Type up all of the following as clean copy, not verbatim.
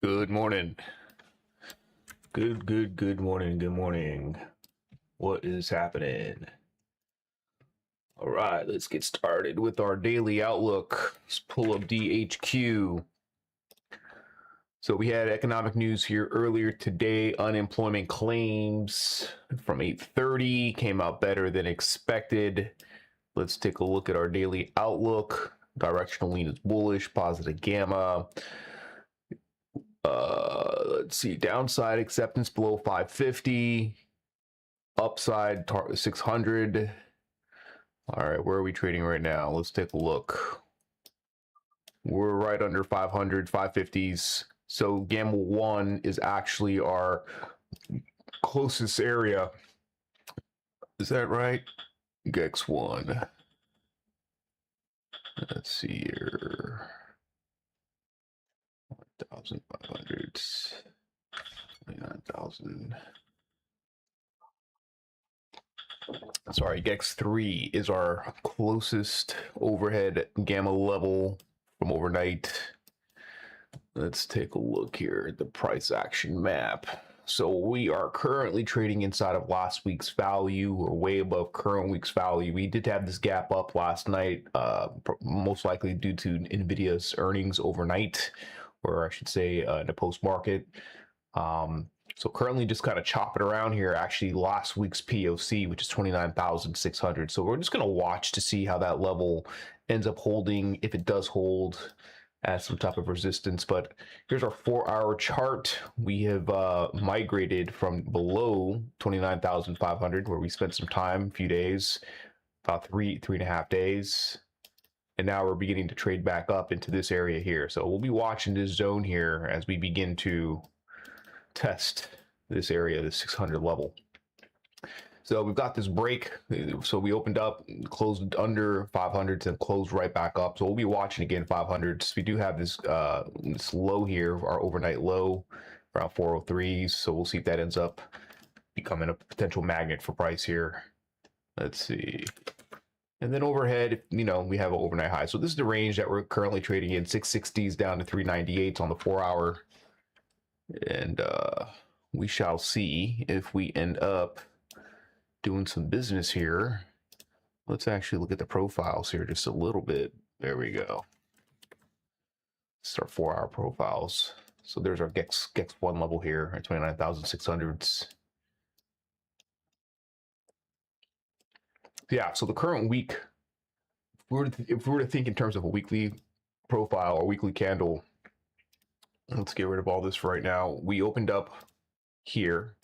Good morning. Good morning. What is happening? All right, let's get started with our daily outlook. Let's pull up DHQ. So we had economic news here earlier today. Unemployment claims from 8:30 came out better than expected. Let's take a look at our daily outlook. Directional lean is bullish, positive gamma. Let's see, downside acceptance below 550, upside 600. All right, where are we trading right now? Let's take a look. We're right under 500, 550s. So gamma 1 is actually our closest area. Is that right? GEX 1. Let's see here. 1,500, 29,000. Sorry, GEX 3 is our closest overhead gamma level from overnight. Let's take a look here at the price action map. So we are currently trading inside of last week's value, or way above current week's value. We did have this gap up last night, most likely due to NVIDIA's earnings overnight, or I should say in the post-market. So currently just kind of chopping around here, actually last week's POC, which is 29,600. So we're just going to watch to see how that level ends up holding, if it does hold as some type of resistance. But here's our 4-hour chart. We have migrated from below 29,500, where we spent some time, a few days, about three and a half days. And now we're beginning to trade back up into this area here. So we'll be watching this zone here as we begin to test this area, the 600 level. So we've got this break. So we opened up, closed under 500s, and closed right back up. So we'll be watching again 500s. We do have this this low here, our overnight low, around 403s. So we'll see if that ends up becoming a potential magnet for price here. Let's see. And then overhead, you know, we have an overnight high. So this is the range that we're currently trading in, 660s down to 398s on the 4-hour. And we shall see if we end up doing some business here. Let's actually look at the profiles here just a little bit. There we go. It's our 4-hour profiles. So there's our GEX 1 level here at 29,600s. Yeah, so the current week, if we were to think in terms of a weekly profile or weekly candle, let's get rid of all this for right now. We opened up here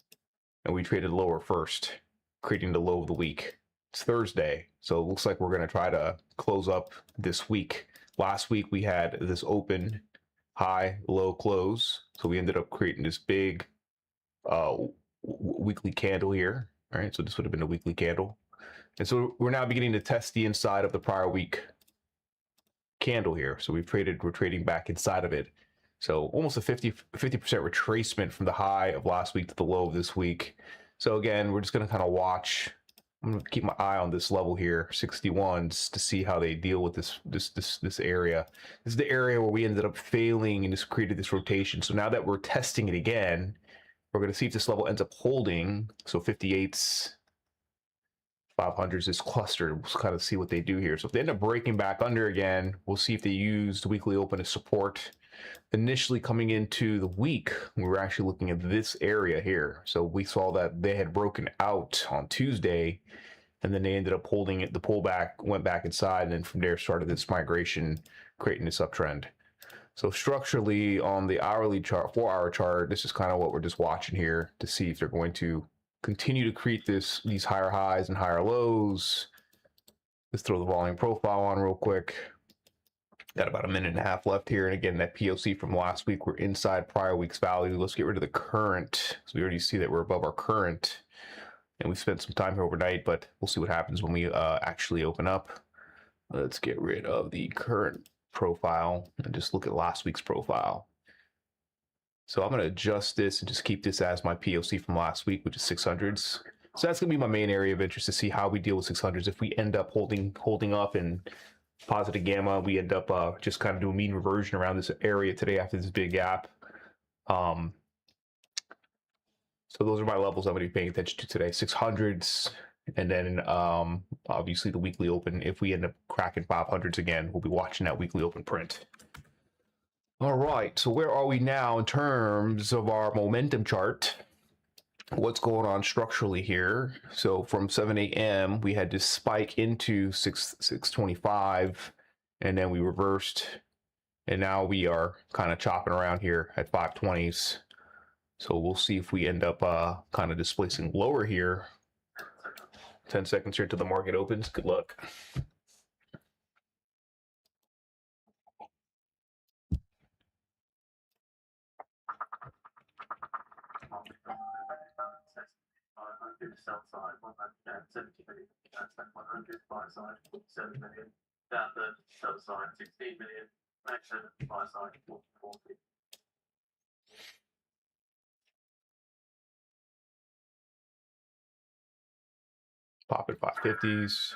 and we traded lower first, creating the low of the week. It's Thursday, so it looks like we're going to try to close up this week. Last week we had this open, high, low, close. So we ended up creating this big weekly candle here. All right, so this would have been a weekly candle. And so we're now beginning to test the inside of the prior week candle here. So we're trading back inside of it. So almost a 50% retracement from the high of last week to the low of this week. So again, we're just going to kind of watch. I'm going to keep my eye on this level here, 61s, to see how they deal with this area. This is the area where we ended up failing and just created this rotation. So now that we're testing it again, we're going to see if this level ends up holding. So 58s, 500s is clustered. We'll kind of see what they do here. So if they end up breaking back under again, we'll see if they use the weekly open as support. Initially coming into the week, we were actually looking at this area here. So we saw that they had broken out on Tuesday, and then they ended up holding it. The pullback went back inside, and then from there started this migration, creating this uptrend. So structurally on the hourly chart, 4-hour chart, this is kind of what we're just watching here to see if they're going to continue to create these higher highs and higher lows. Let's throw the volume profile on real quick. Got about a minute and a half left here. And again, that POC from last week, we're inside prior week's value. Let's get rid of the current. So we already see that we're above our current. And we spent some time here overnight, but we'll see what happens when we actually open up. Let's get rid of the current profile and just look at last week's profile. So I'm going to adjust this and just keep this as my POC from last week, which is 600s. So that's going to be my main area of interest, to see how we deal with 600s. If we end up holding up in positive gamma, we end up just kind of doing mean reversion around this area today after this big gap. So those are my levels I'm going to be paying attention to today. 600s, and then obviously the weekly open. If we end up cracking 500s again, we'll be watching that weekly open print. All right, so where are we now in terms of our momentum chart? What's going on structurally here? So from 7 a.m. we had this spike into 625, and then we reversed, and now we are kind of chopping around here at 520s. So we'll see if we end up kind of displacing lower here. 10 seconds here till the market opens. Good luck. Sell side 170 million, that's 100, buy side 7 million, down the sell side 16 million, action buy side 40. Pop at 550s.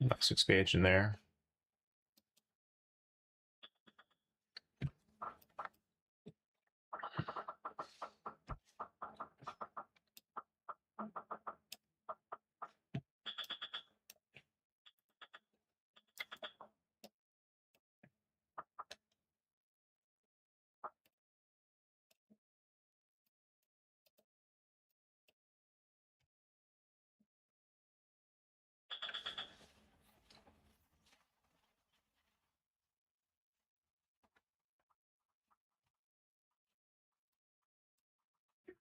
Nice expansion there.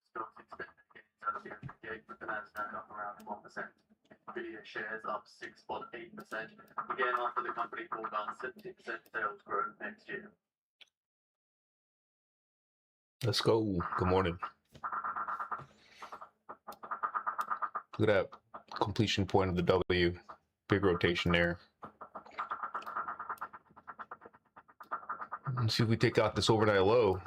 Still expecting gains out of the open gate, with the Nasdaq up around 1%. Nvidia shares up 6.8%. Again, after the company forecasts 70% sales growth next year. Let's go. Good morning. Look at that completion point of the W. Big rotation there. Let's see if we take out this overnight low.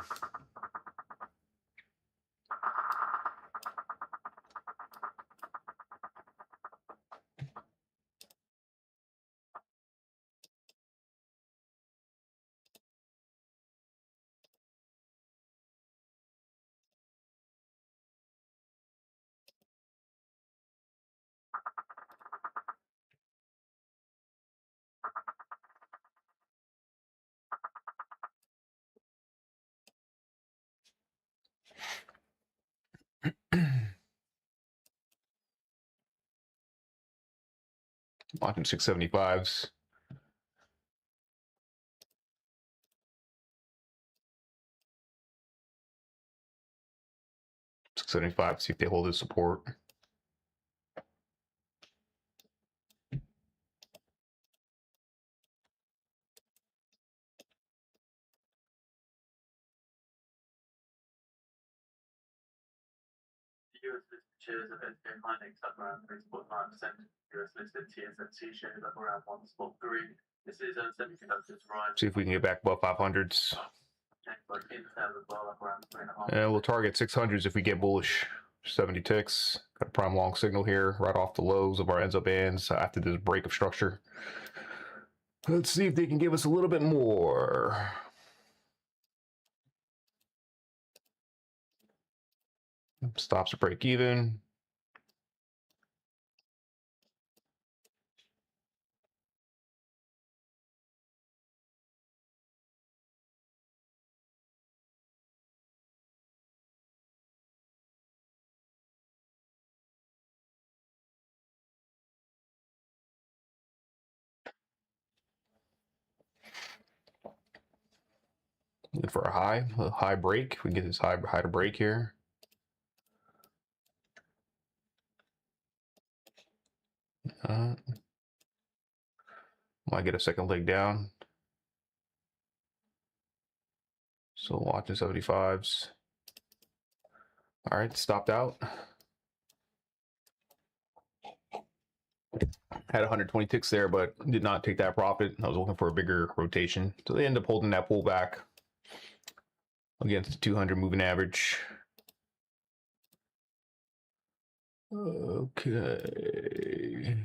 Watching 675s. 675, see if they hold this support. US listed shares of SK Hynix up around 3.9%. US listed TSMC shares up around 1.3%. This is a semiconductors rise. See if we can get back above 500s. Like Intel as well, up around 3.5%. And we'll target 600s if we get bullish. 70 ticks. Got a prime long signal here right off the lows of our Enzo bands after this break of structure. Let's see if they can give us a little bit more. Stops at break even. Looking for a high break. We can get this high to break here. Might get a second leg down. So watching 75s. All right, stopped out. Had 120 ticks there, but did not take that profit. I was looking for a bigger rotation, so they end up holding that pullback against the 200 moving average. Okay.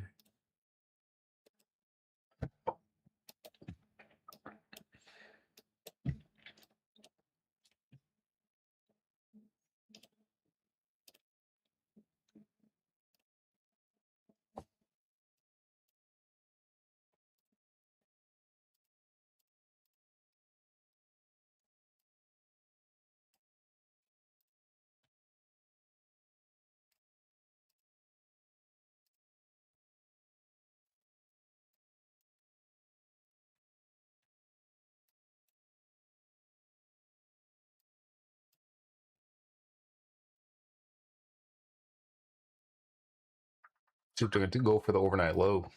See if they're going to go for the overnight low.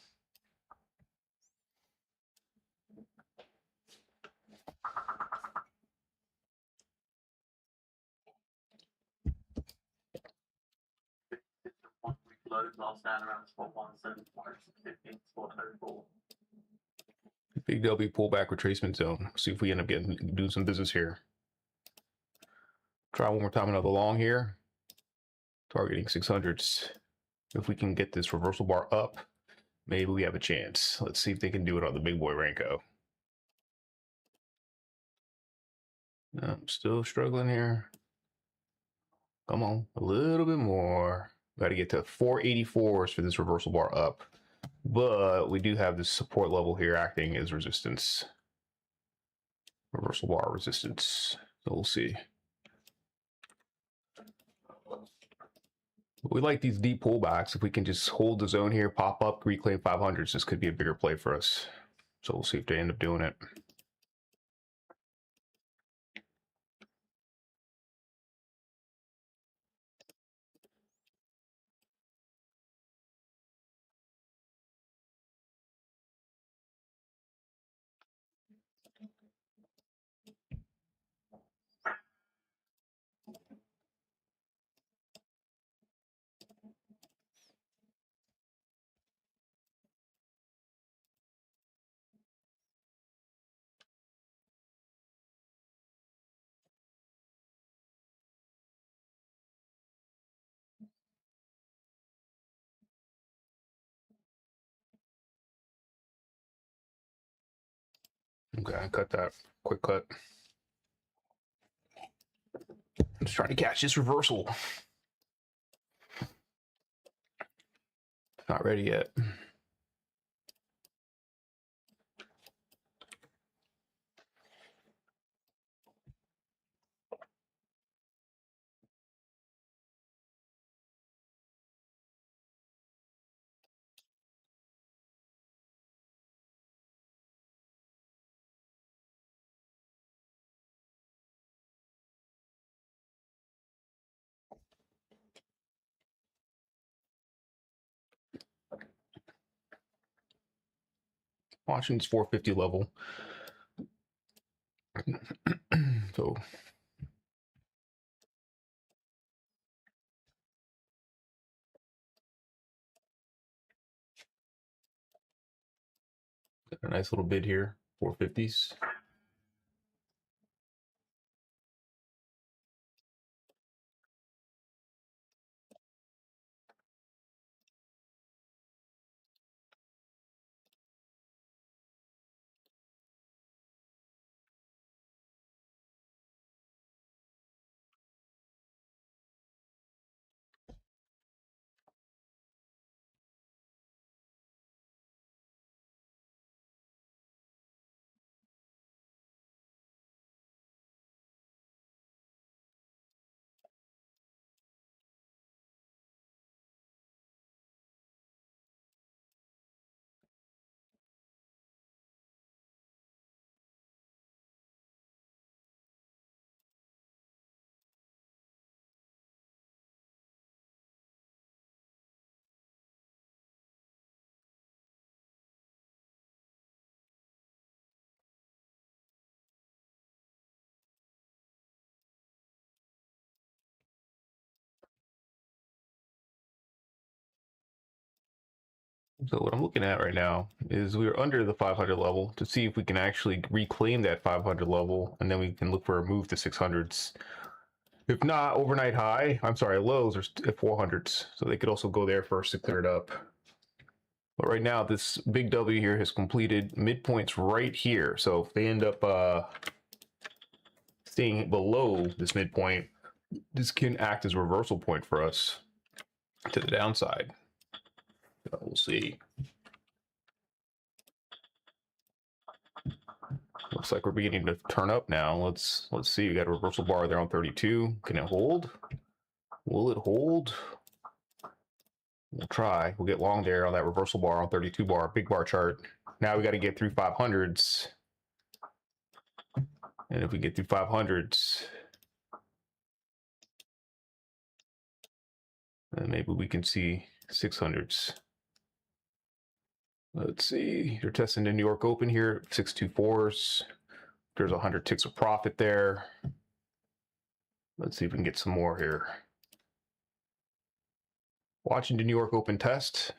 It's the 1 week low last down around spot 175, 15 spot 04. I think there'll be pullback retracement zone. See if we end up doing some business here. Try one more time another long here. Targeting 600s. If we can get this reversal bar up, maybe we have a chance. Let's see if they can do it on the big boy Renko. No, I'm still struggling here. Come on, a little bit more. Got to get to 484s for this reversal bar up. But we do have this support level here acting as resistance. Reversal bar resistance. So we'll see. We like these deep pullbacks. If we can just hold the zone here, pop up, reclaim 500s, this could be a bigger play for us. So we'll see if they end up doing it. Okay, I cut that. Quick cut. Just trying to catch this reversal. Not ready yet. Watching this 450 level. So a nice little bid here, 450s. So what I'm looking at right now is we're under the 500 level to see if we can actually reclaim that 500 level, and then we can look for a move to 600s. If not, overnight high, I'm sorry, lows are 400s. So they could also go there first to clear it up. But right now, this big W here has completed midpoints right here. So if they end up staying below this midpoint, this can act as a reversal point for us to the downside. So we'll see. Looks like we're beginning to turn up now. Let's see. We got a reversal bar there on 32. Can it hold? Will it hold? We'll try. We'll get long there on that reversal bar on 32 bar, big bar chart. Now we got to get through 500s. And if we get through 500s, then maybe we can see 600s. Let's see. They're testing the New York Open here, 624s. There's 100 ticks of profit there. Let's see if we can get some more here. Watching the New York Open test.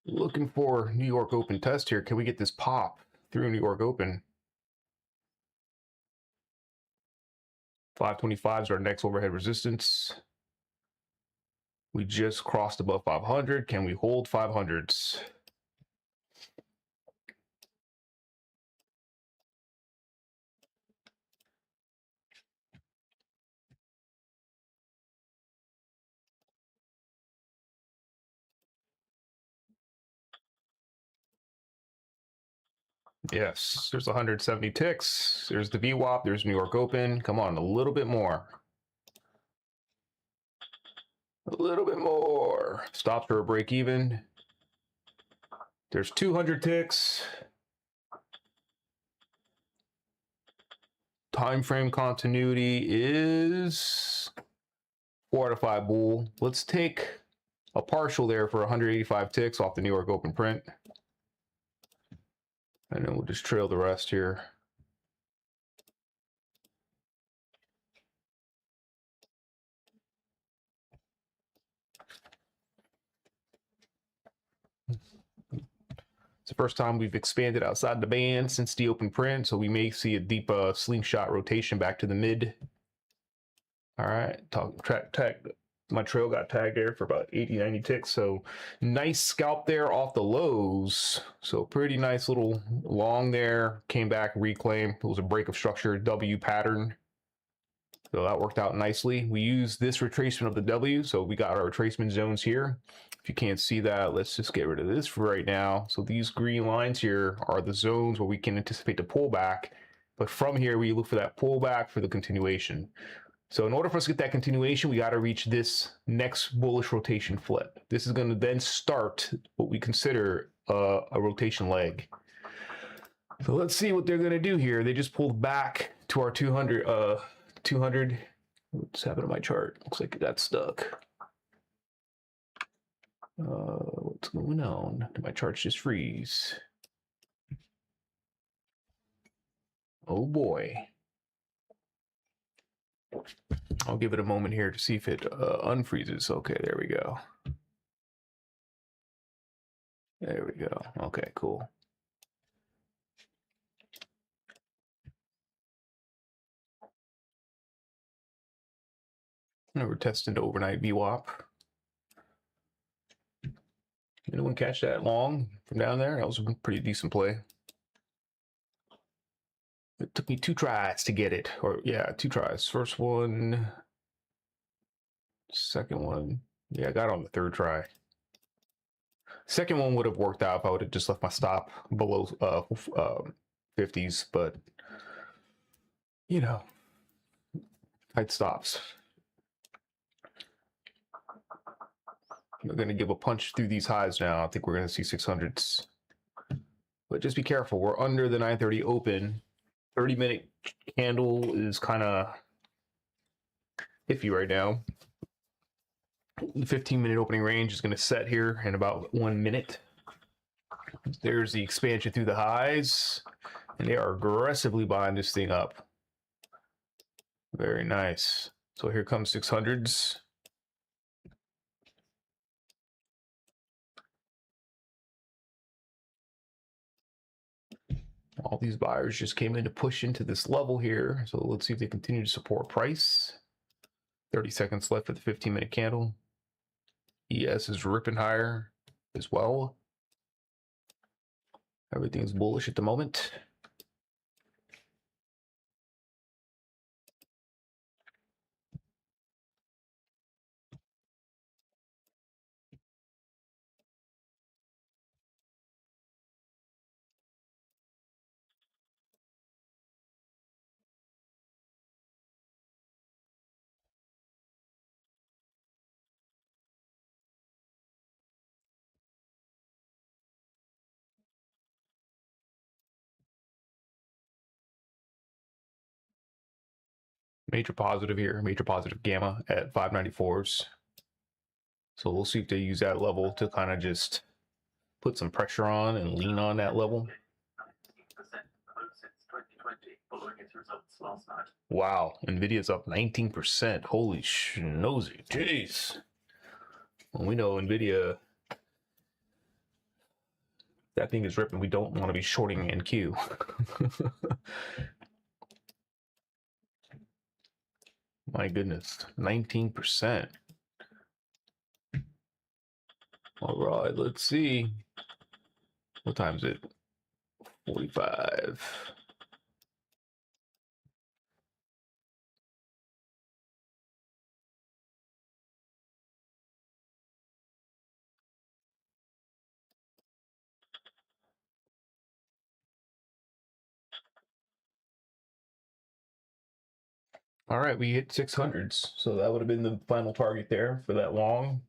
Looking for New York Open test here. Can we get this pop through New York Open? 525 is our next overhead resistance. We just crossed above 500. Can we hold 500s? Yes, there's 170 ticks. There's the VWAP. There's New York Open. Come on, a little bit more. A little bit more. Stops for a break even. There's 200 ticks. Time frame continuity is 4 out of 5 bull. Let's take a partial there for 185 ticks off the New York Open print. And then we'll just trail the rest here. It's the first time we've expanded outside the band since the open print, so we may see a deep slingshot rotation back to the mid. All right, my trail got tagged there for about 80, 90 ticks. So nice scalp there off the lows. So pretty nice little long there, came back, reclaim. It was a break of structure, W pattern. So that worked out nicely. We used this retracement of the W. So we got our retracement zones here. If you can't see that, let's just get rid of this for right now. So these green lines here are the zones where we can anticipate the pullback. But from here, we look for that pullback for the continuation. So in order for us to get that continuation, we got to reach this next bullish rotation flip. This is going to then start what we consider a rotation leg. So let's see what they're going to do here. They just pulled back to our 200. What's happened to my chart? Looks like it got stuck. What's going on? Did my charts just freeze? Oh boy. I'll give it a moment here to see if it unfreezes. Okay, there we go. There we go. Okay, cool. Now we're testing the overnight VWAP. Anyone catch that long from down there? That was a pretty decent play. It took me 2 tries to get it, or yeah, 2 tries. First one, second one. Yeah, I got it on the 3rd try. Second one would have worked out if I would have just left my stop below 50s, but you know, tight stops. We're going to give a punch through these highs now. I think we're going to see 600s. But just be careful. We're under the 930 open. 30-minute candle is kind of iffy right now. The 15-minute opening range is going to set here in about 1 minute. There's the expansion through the highs. And they are aggressively buying this thing up. Very nice. So here comes 600s. All these buyers just came in to push into this level here. So let's see if they continue to support price. 30 seconds left for the 15-minute candle. ES is ripping higher as well. Everything's bullish at the moment. Major positive here, major positive gamma at 594s. So we'll see if they use that level to kind of just put some pressure on and lean on that level. 19% since 2020, following its results last night. Wow, Nvidia's up 19%. Holy schnozy, jeez. Well, we know Nvidia, that thing is ripping. We don't want to be shorting NQ. My goodness, 19%. All right, let's see. What time is it? 45. All right, we hit 600s. So that would have been the final target there for that long.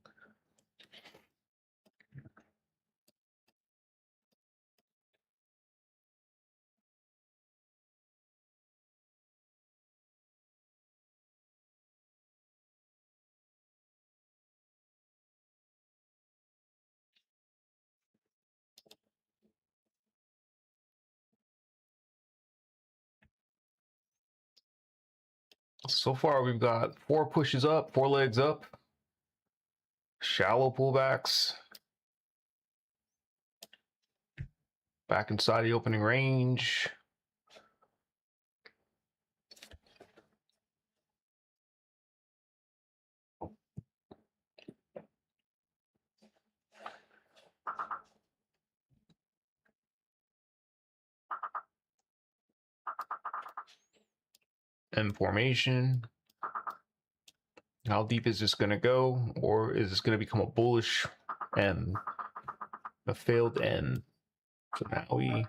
So far, we've got 4 pushes up, 4 legs up, shallow pullbacks, back inside the opening range. And formation. How deep is this going to go? Or is this going to become a bullish and a failed end? So now we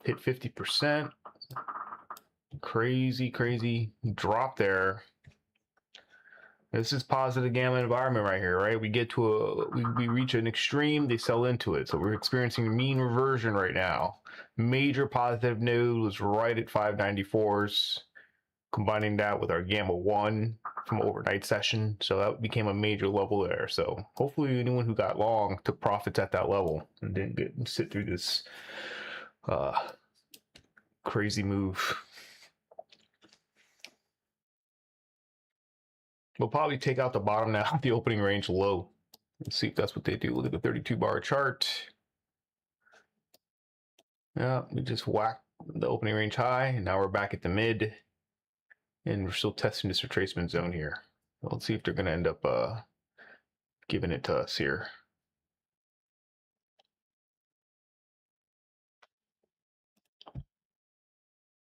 hit 50%. Crazy drop there. This is positive gamma environment right here, right? We get to we reach an extreme, they sell into it. So we're experiencing mean reversion right now. Major positive node was right at 594s. Combining that with our gamma 1 from overnight session. So that became a major level there. So hopefully anyone who got long took profits at that level and didn't sit through this crazy move. We'll probably take out the bottom now, the opening range low. Let's see if that's what they do. Look at the 32 bar chart. Yeah, we just whacked the opening range high, and now we're back at the mid. And we're still testing this retracement zone here. Let's see if they're going to end up giving it to us here.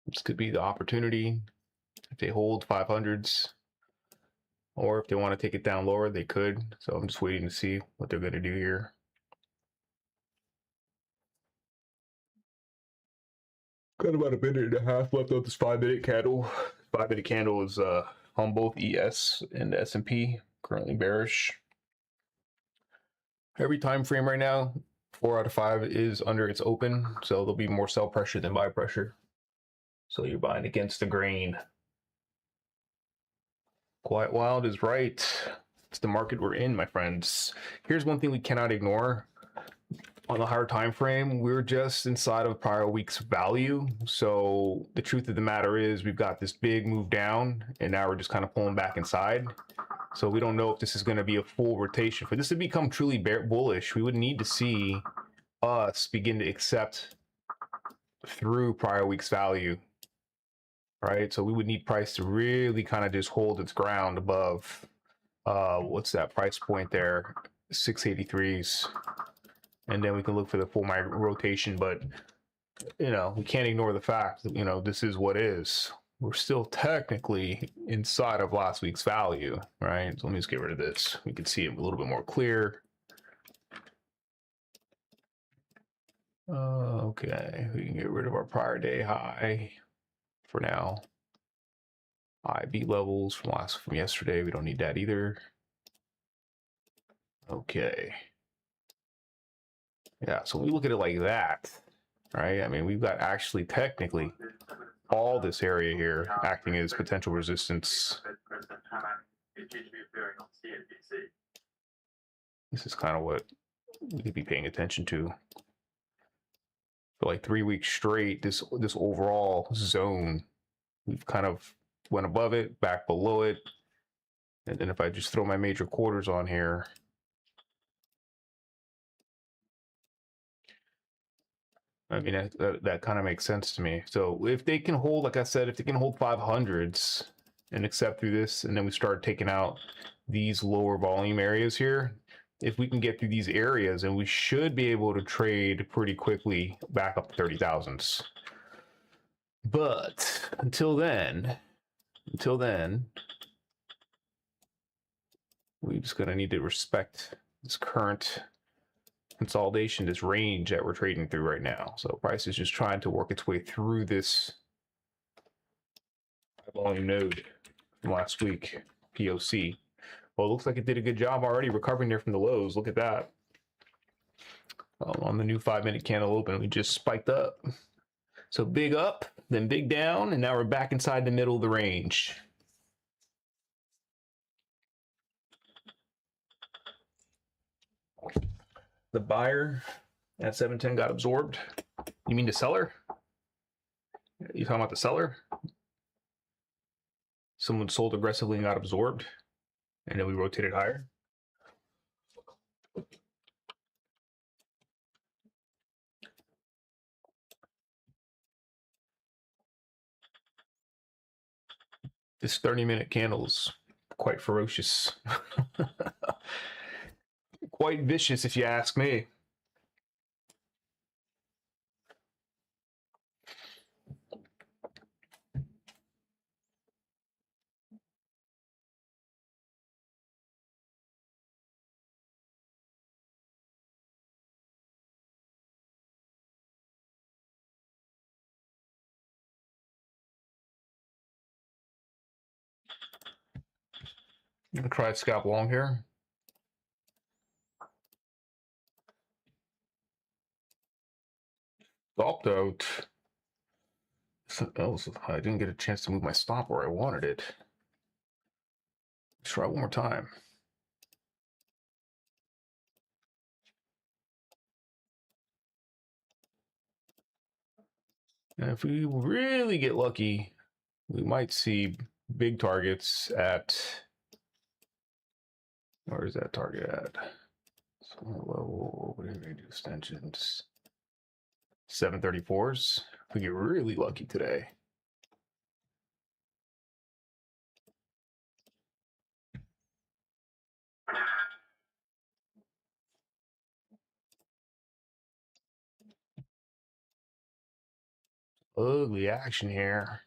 This could be the opportunity if they hold 500s, or if they want to take it down lower, they could. So I'm just waiting to see what they're going to do here. Got about a minute and a half left of this 5-minute candle. 5-minute candle is on both ES and S&P, currently bearish. Every time frame right now, 4 out of 5 is under its open, so there'll be more sell pressure than buy pressure. So you're buying against the grain. Quite wild is right. It's the market we're in, my friends. Here's one thing we cannot ignore. On the higher time frame, we're just inside of prior week's value. So the truth of the matter is we've got this big move down, and now we're just kind of pulling back inside. So we don't know if this is going to be a full rotation. For this to become truly bullish, we would need to see us begin to accept through prior week's value, right? So we would need price to really kind of just hold its ground above, what's that price point there? 683s. And then we can look for the full market rotation. But, you know, we can't ignore the fact that, you know, this is what is. We're still technically inside of last week's value, right? So let me just get rid of this. We can see it a little bit more clear. Okay, we can get rid of our prior day high for now. IB levels from yesterday, we don't need that either. Okay. Yeah, so when we look at it like that, right? I mean, we've got actually technically all this area here acting as potential resistance. This is kind of what we could be paying attention to. For like 3 weeks straight, this overall zone, we've kind of went above it, back below it. And then if I just throw my major quarters on here, I mean, that kind of makes sense to me. So if they can hold, like I said, if they can hold 500s and accept through this, and then we start taking out these lower volume areas here, if we can get through these areas, and we should be able to trade pretty quickly back up to 30,000s. But until then, we're just gonna need to respect this current consolidation, this range that we're trading through right now. So price is just trying to work its way through this volume node from last week, POC. Well, it looks like it did a good job already recovering there from the lows. Look at that. On the new 5-minute candle open, we just spiked up. So big up, then big down, and now we're back inside the middle of the range. The buyer at 710 got absorbed. You mean the seller? You talking about the seller? Someone sold aggressively and got absorbed, and then we rotated higher. This 30-minute candle is quite ferocious. Quite vicious, if you ask me. I'm gonna try to scalp long here. Stopped out. I didn't get a chance to move my stop where I wanted it. Let's try one more time. And if we really get lucky, we might see big targets at, where is that target at? So level, what do we do? Extensions. 734s. If we get really lucky today. Ugly action here.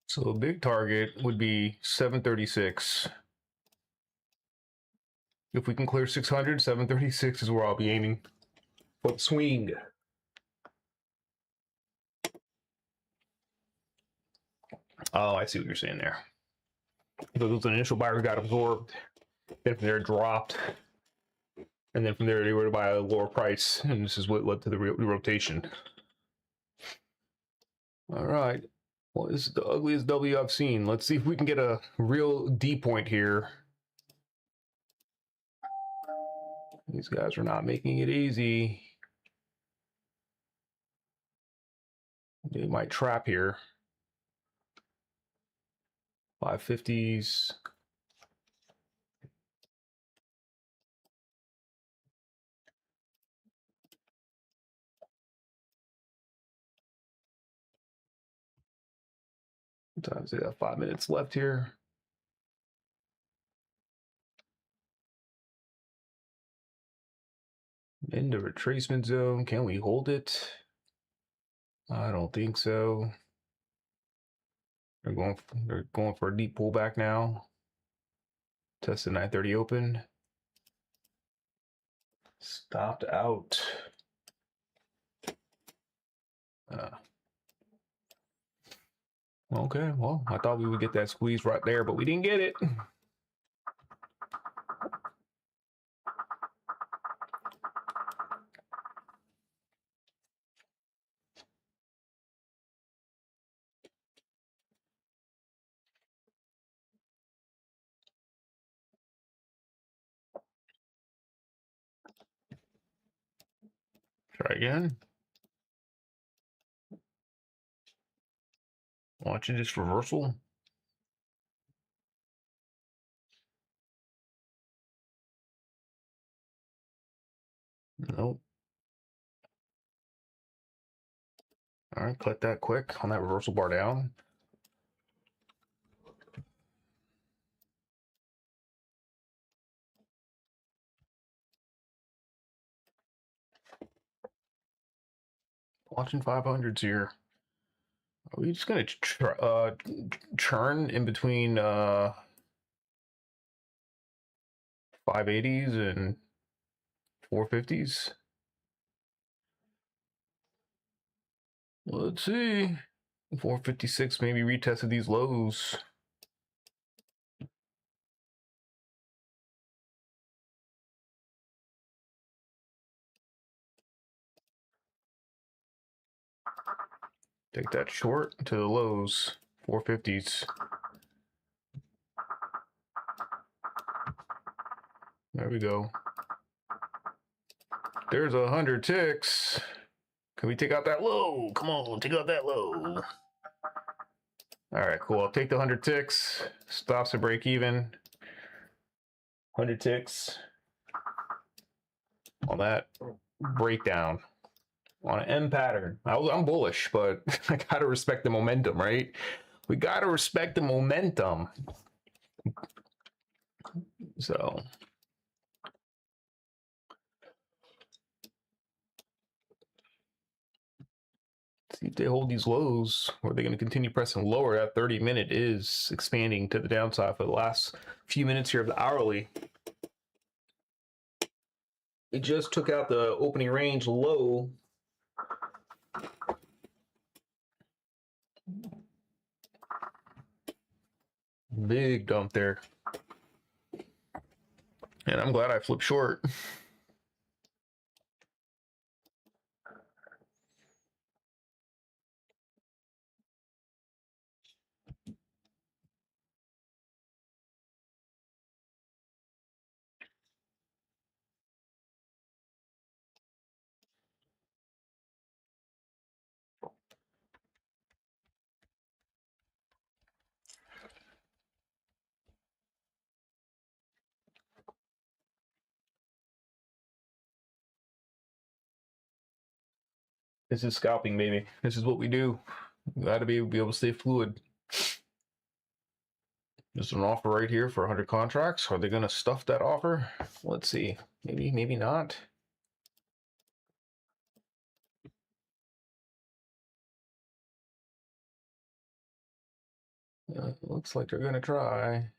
So a big target would be 736. If we can clear 600, 736 is where I'll be aiming. But swing. Oh, I see what you're saying there. Those initial buyers got absorbed, then from there dropped, and then from there they were to buy a lower price, and this is what led to the rotation. All right. Well, this is the ugliest W I've seen. Let's see if we can get a real D point here. These guys are not making it easy. They might trap here. 550s. Sometimes they got 5 minutes left here. In the retracement zone. Can we hold it? I don't think so. They're going for a deep pullback now. Test the 930 open. Stopped out. Okay, well, I thought we would get that squeeze right there, but we didn't get it. Try again. Watching this reversal. Nope. All right, cut that quick on that reversal bar down. Watching 500s here. Are we just gonna churn in between 580s and 450s? Let's see. 456 maybe retested these lows. Take that short to the lows, 450s. There we go. There's 100 ticks. Can we take out that low? Come on, take out that low. All right, cool. I'll take the 100 ticks. Stops at break even. 100 ticks on that breakdown on an M pattern. I'm bullish, but I gotta respect the momentum, right? We gotta respect the momentum. So see if they hold these lows, or are they going to continue pressing lower? That 30-minute is expanding to the downside for the last few minutes here of the hourly. It just took out the opening range low. Big dump there. And I'm glad I flipped short. This is scalping, baby. This is what we do. We got to be able to stay fluid. There's an offer right here for 100 contracts. Are they going to stuff that offer? Let's see. Maybe, maybe not. Looks like they're going to try.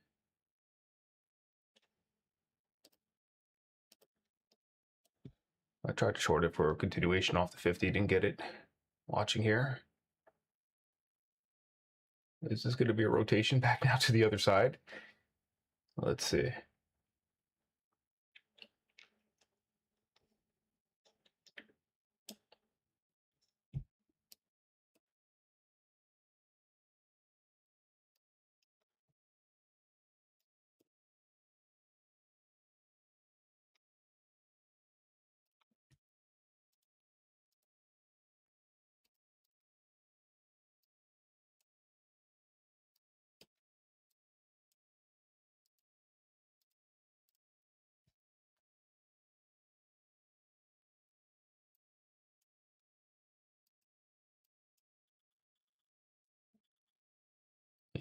I tried to short it for a continuation off the 50. Didn't get it. Watching here. Is this going to be a rotation back now to the other side? Let's see.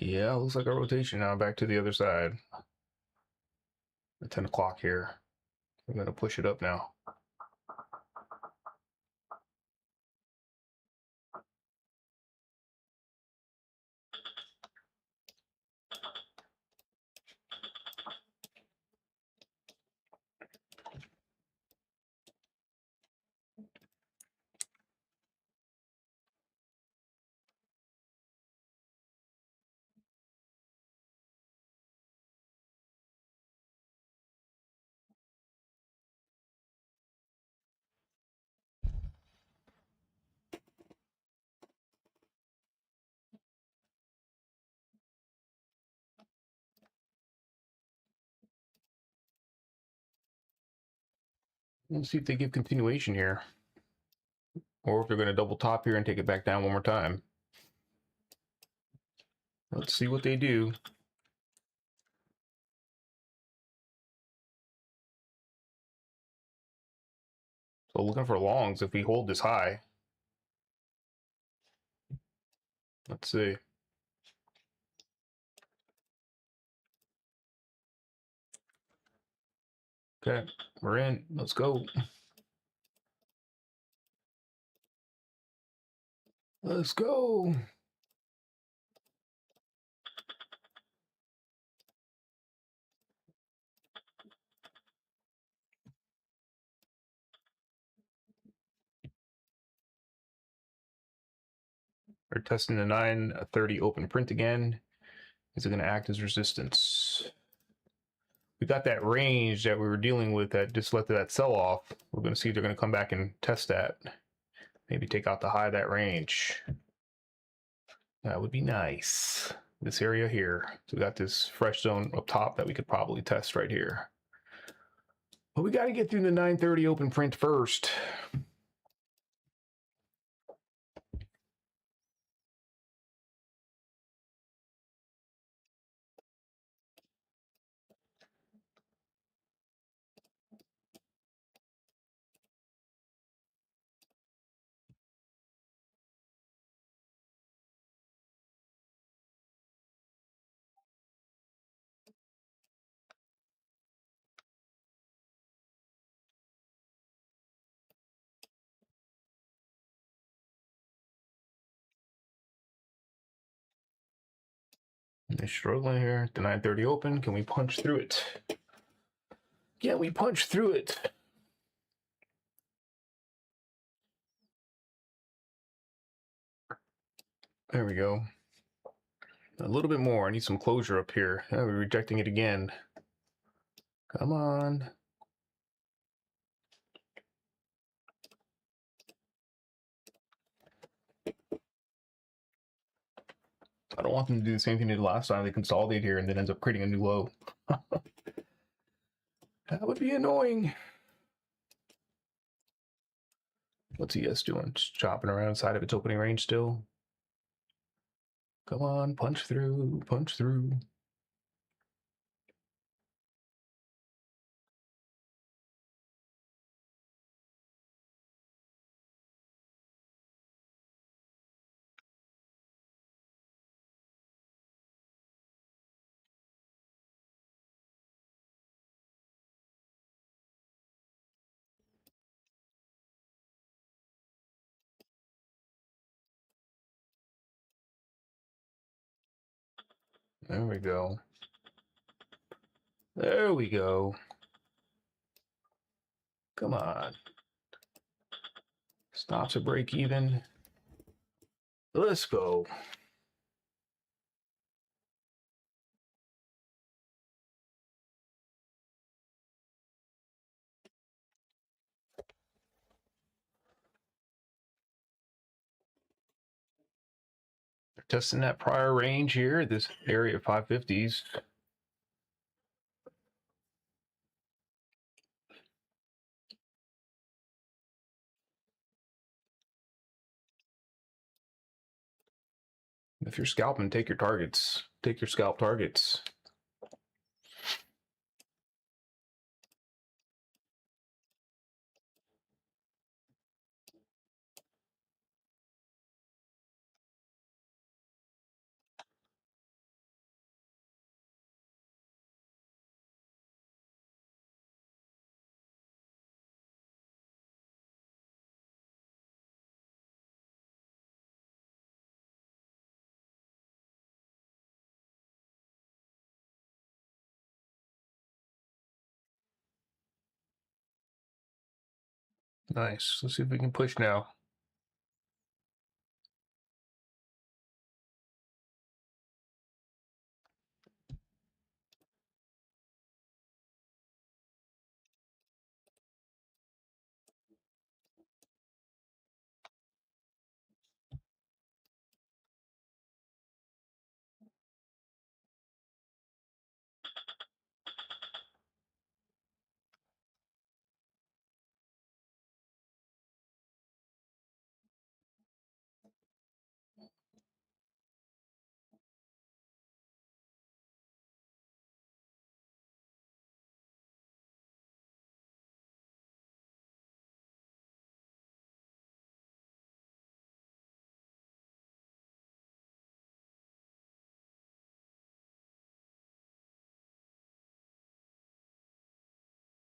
Yeah, looks like a rotation now. Back to the other side. At 10 o'clock here. We're going to push it up now. Let's see if they give continuation here. Or if they're going to double top here and take it back down one more time. Let's see what they do. So looking for longs if we hold this high. Let's see. Okay, we're in. Let's go. Let's go. We're testing the 930 open print again. Is it going to act as resistance? We got that range that we were dealing with that just led to that sell off. We're going to see if they're going to come back and test that. Maybe take out the high of that range. That would be nice. This area here. So we got this fresh zone up top that we could probably test right here. But we got to get through the 930 open print first. They're struggling here at the 930 open. Can we punch through it? Can we punch through it? There we go. A little bit more. I need some closure up here. Oh, we're rejecting it again. Come on. I don't want them to do the same thing they did last time. They consolidate here and then ends up creating a new low. That would be annoying. What's ES doing? Just chopping around inside of its opening range still. Come on, punch through, punch through. There we go. There we go. Come on. Stops a break even. Let's go. They're testing that prior range here, this area of 550s. If you're scalping, take your targets. Take your scalp targets. Nice. Let's see if we can push now.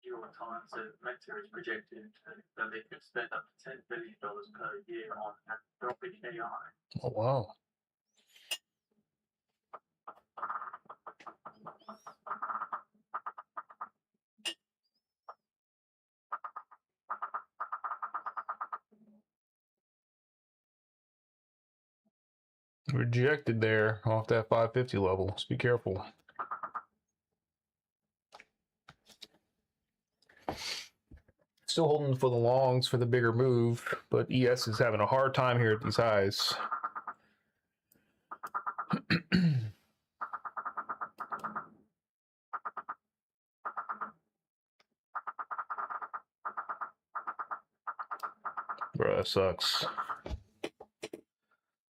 Your time, so Meta is projected that they could spend up to $10 billion per year on anthropic AI. Oh, wow. Rejected there off that 550 level. Let's be careful. Still holding for the longs for the bigger move, but ES is having a hard time here at these highs. Bruh, that sucks.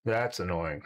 That's annoying.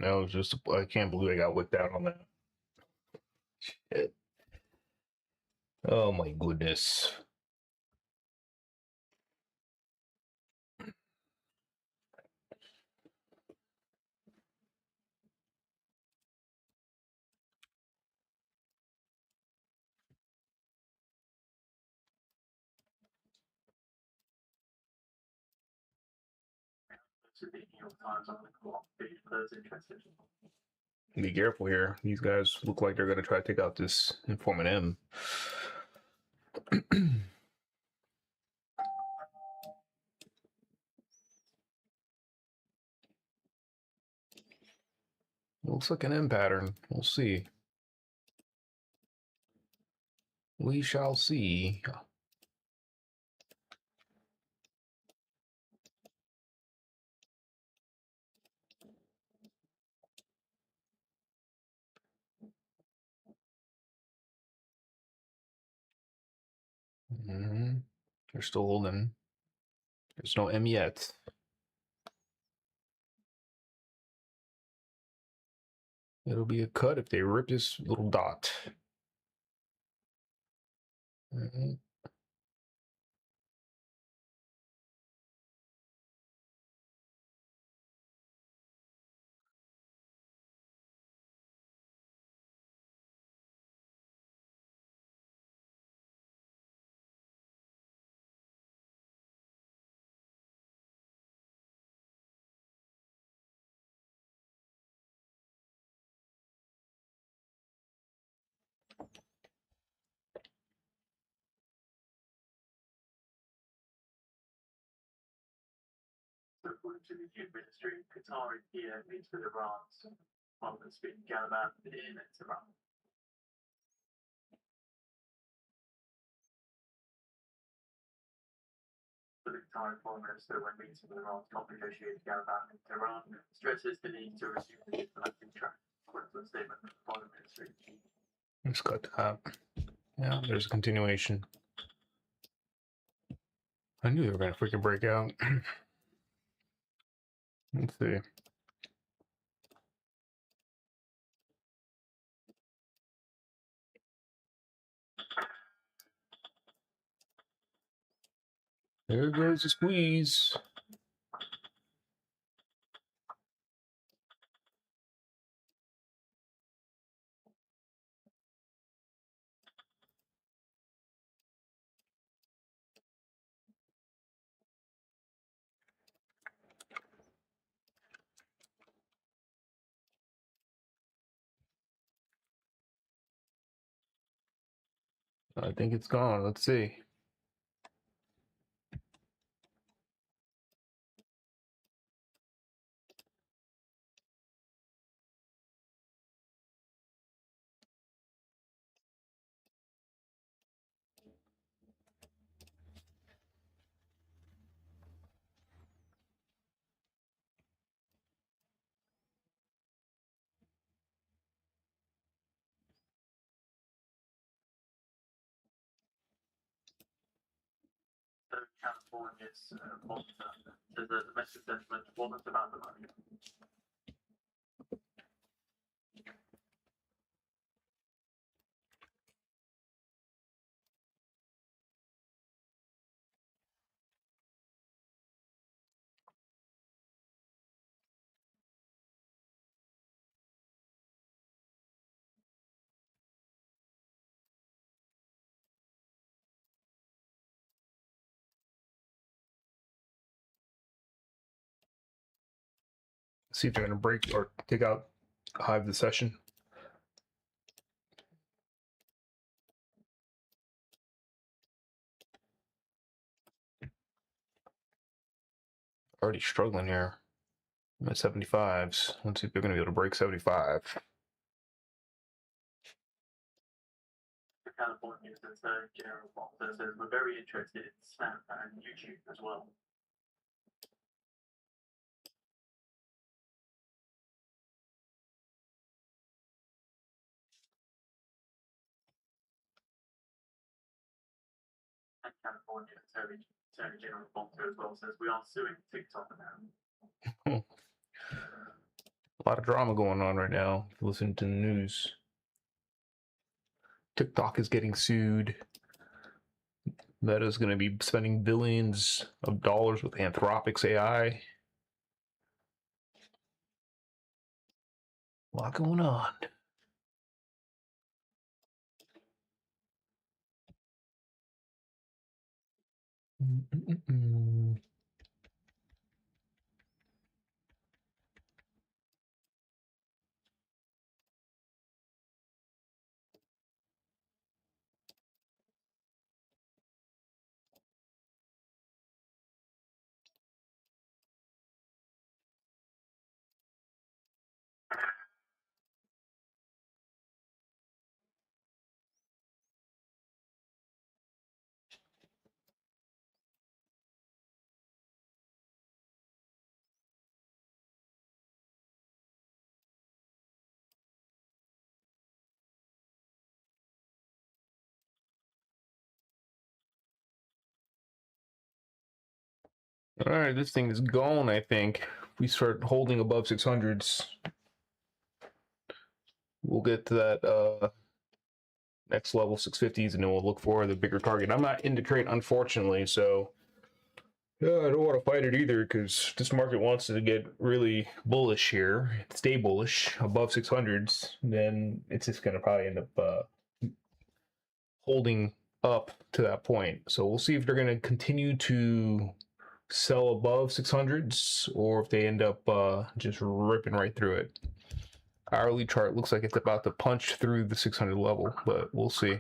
That was just, I can't believe I got whipped out on that. Shit. Oh my goodness. To the New York Times on the clock feed for those interested. Be careful here. These guys look like they're going to try to take out this informant M. Looks like an M pattern. We'll see. We shall see. They're still holding. There's no M yet. It'll be a cut if they rip this little dot. So according to the new ministry, Qatar here meets with Iran's parliament speaker Galabat in Tehran. The Qatari foreign minister, when meeting with Iran's top negotiator Galabat in Tehran, stresses the need to resume the diplomatic track, according to a statement from the foreign ministry. Let's cut that. Yeah, there's a continuation. I knew they were gonna freaking break out. Let's see. There goes the squeeze. I think it's gone. Let's see. So California's monitor says that the domestic sentiment wasn't about the money. See if they're gonna break or take out Hive the session. Already struggling here. I'm at 75s. Let's see if they're gonna be able to break 75. The California's general monitor says we're very interested in Snap and YouTube as well. And California Attorney General Bonter as well says we are suing TikTok now. A lot of drama going on right now. If you listen to the news. TikTok is getting sued. Meta's going to be spending billions of dollars with Anthropic's AI. A lot going on. All right, this thing is gone, I think. If we start holding above 600s, we'll get to that next level 650s, and then we'll look for the bigger target. I'm not into trade, unfortunately, so yeah, I don't want to fight it either because this market wants to get really bullish here, stay bullish above 600s. Then it's just going to probably end up holding up to that point. So we'll see if they're going to continue to sell above 600s or if they end up just ripping right through it. Hourly chart looks like it's about to punch through the 600 level, but we'll see.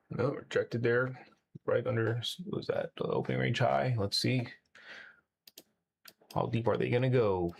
No, rejected there, right under, was that the opening range high? Let's see. How deep are they going to go?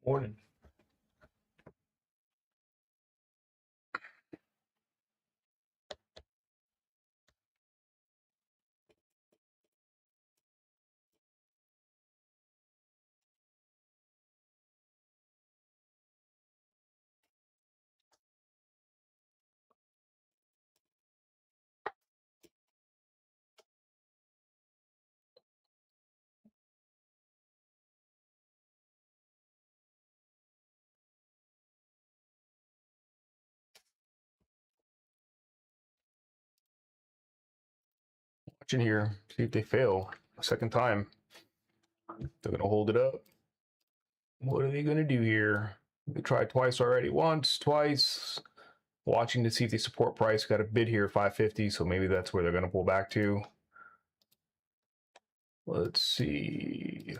Morning. Watching here, see if they fail a second time. They're gonna hold it up. What are they gonna do here? They tried twice already. Once, twice. Watching to see if they support price. Got a bid here, 550. So maybe that's where they're gonna pull back to. Let's see.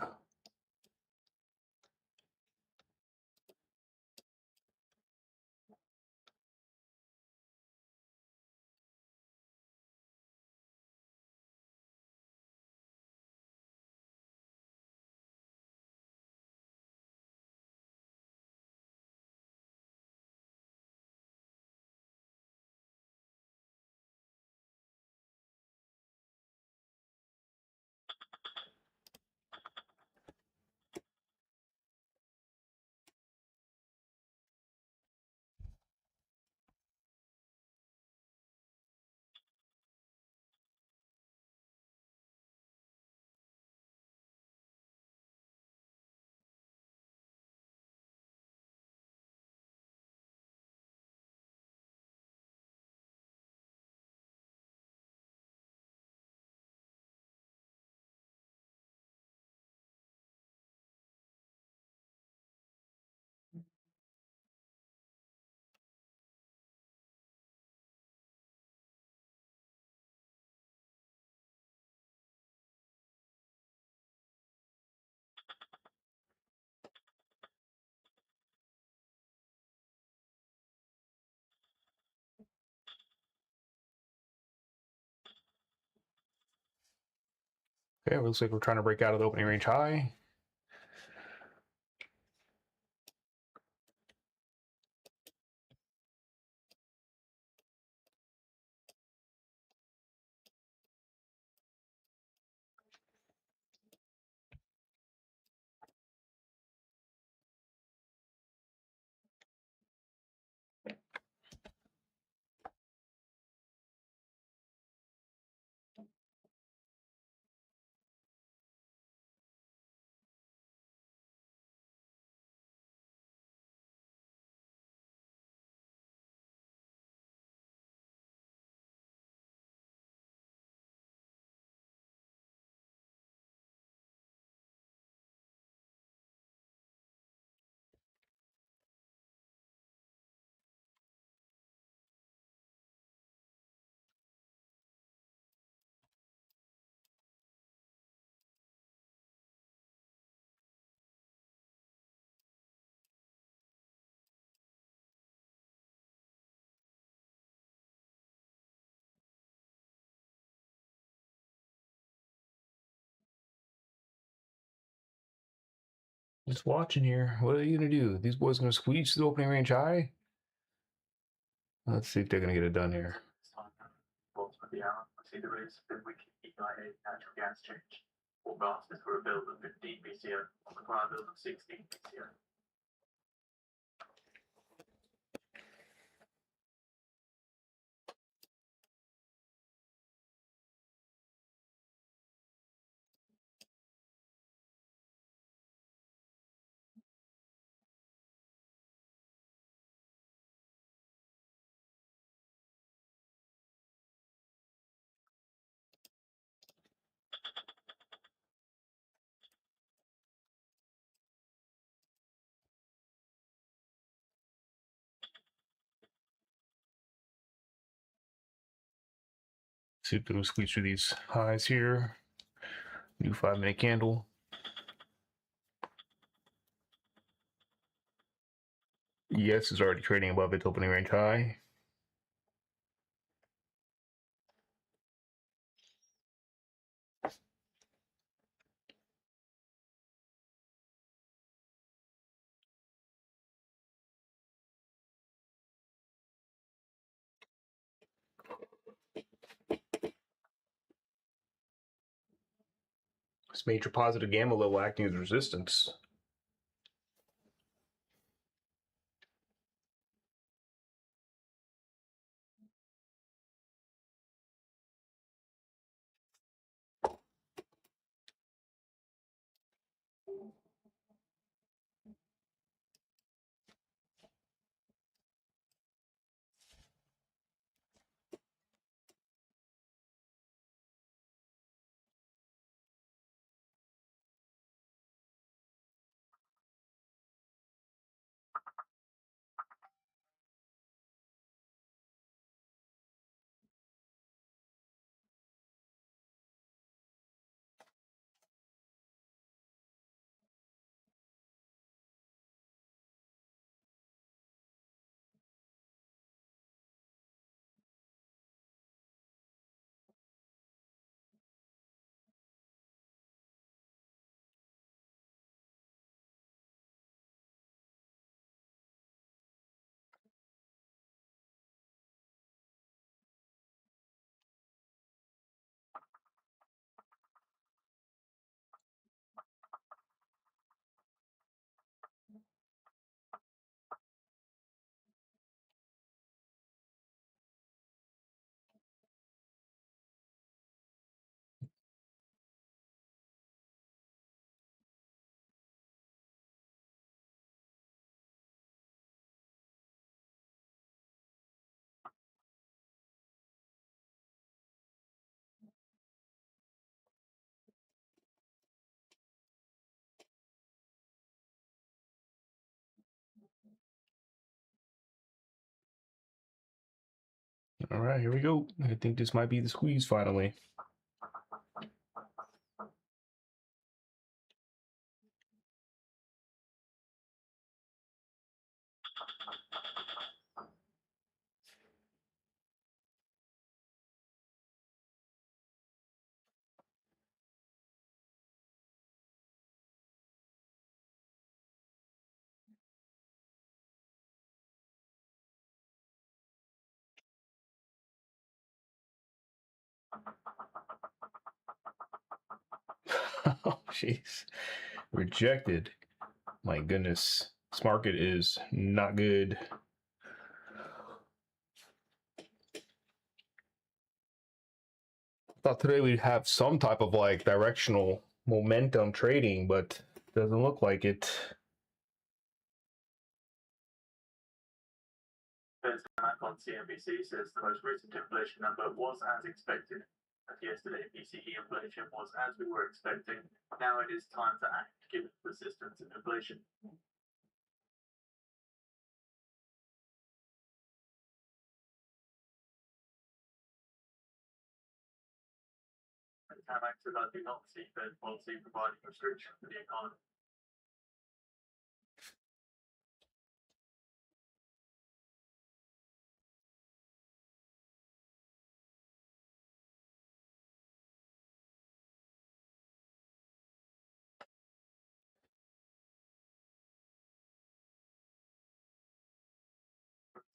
Okay, it looks like we're trying to break out of the opening range high. Just watching here. What are you gonna do? These boys gonna squeeze the opening range high? Let's see if they're gonna get it done here. This time, bottom of the hour, I see the rates have been weekly EIA natural gas change. Forecast is for a build of 15 BCO on the prior build of 16 BCO. See if they'll squeeze through these highs here. New 5-minute candle. Yes, is already trading above its opening range high. This major positive gamma level acting as resistance. All right, here we go. I think this might be the squeeze finally. Oh, jeez. Rejected. My goodness. This market is not good. Thought today we'd have some type of like directional momentum trading, but doesn't look like it. On CNBC says the most recent inflation number was as expected. As yesterday, PCE inflation was as we were expecting. Now it is time to act, given persistence in inflation. Tamax said, I do not see Fed policy providing restrictions to the economy.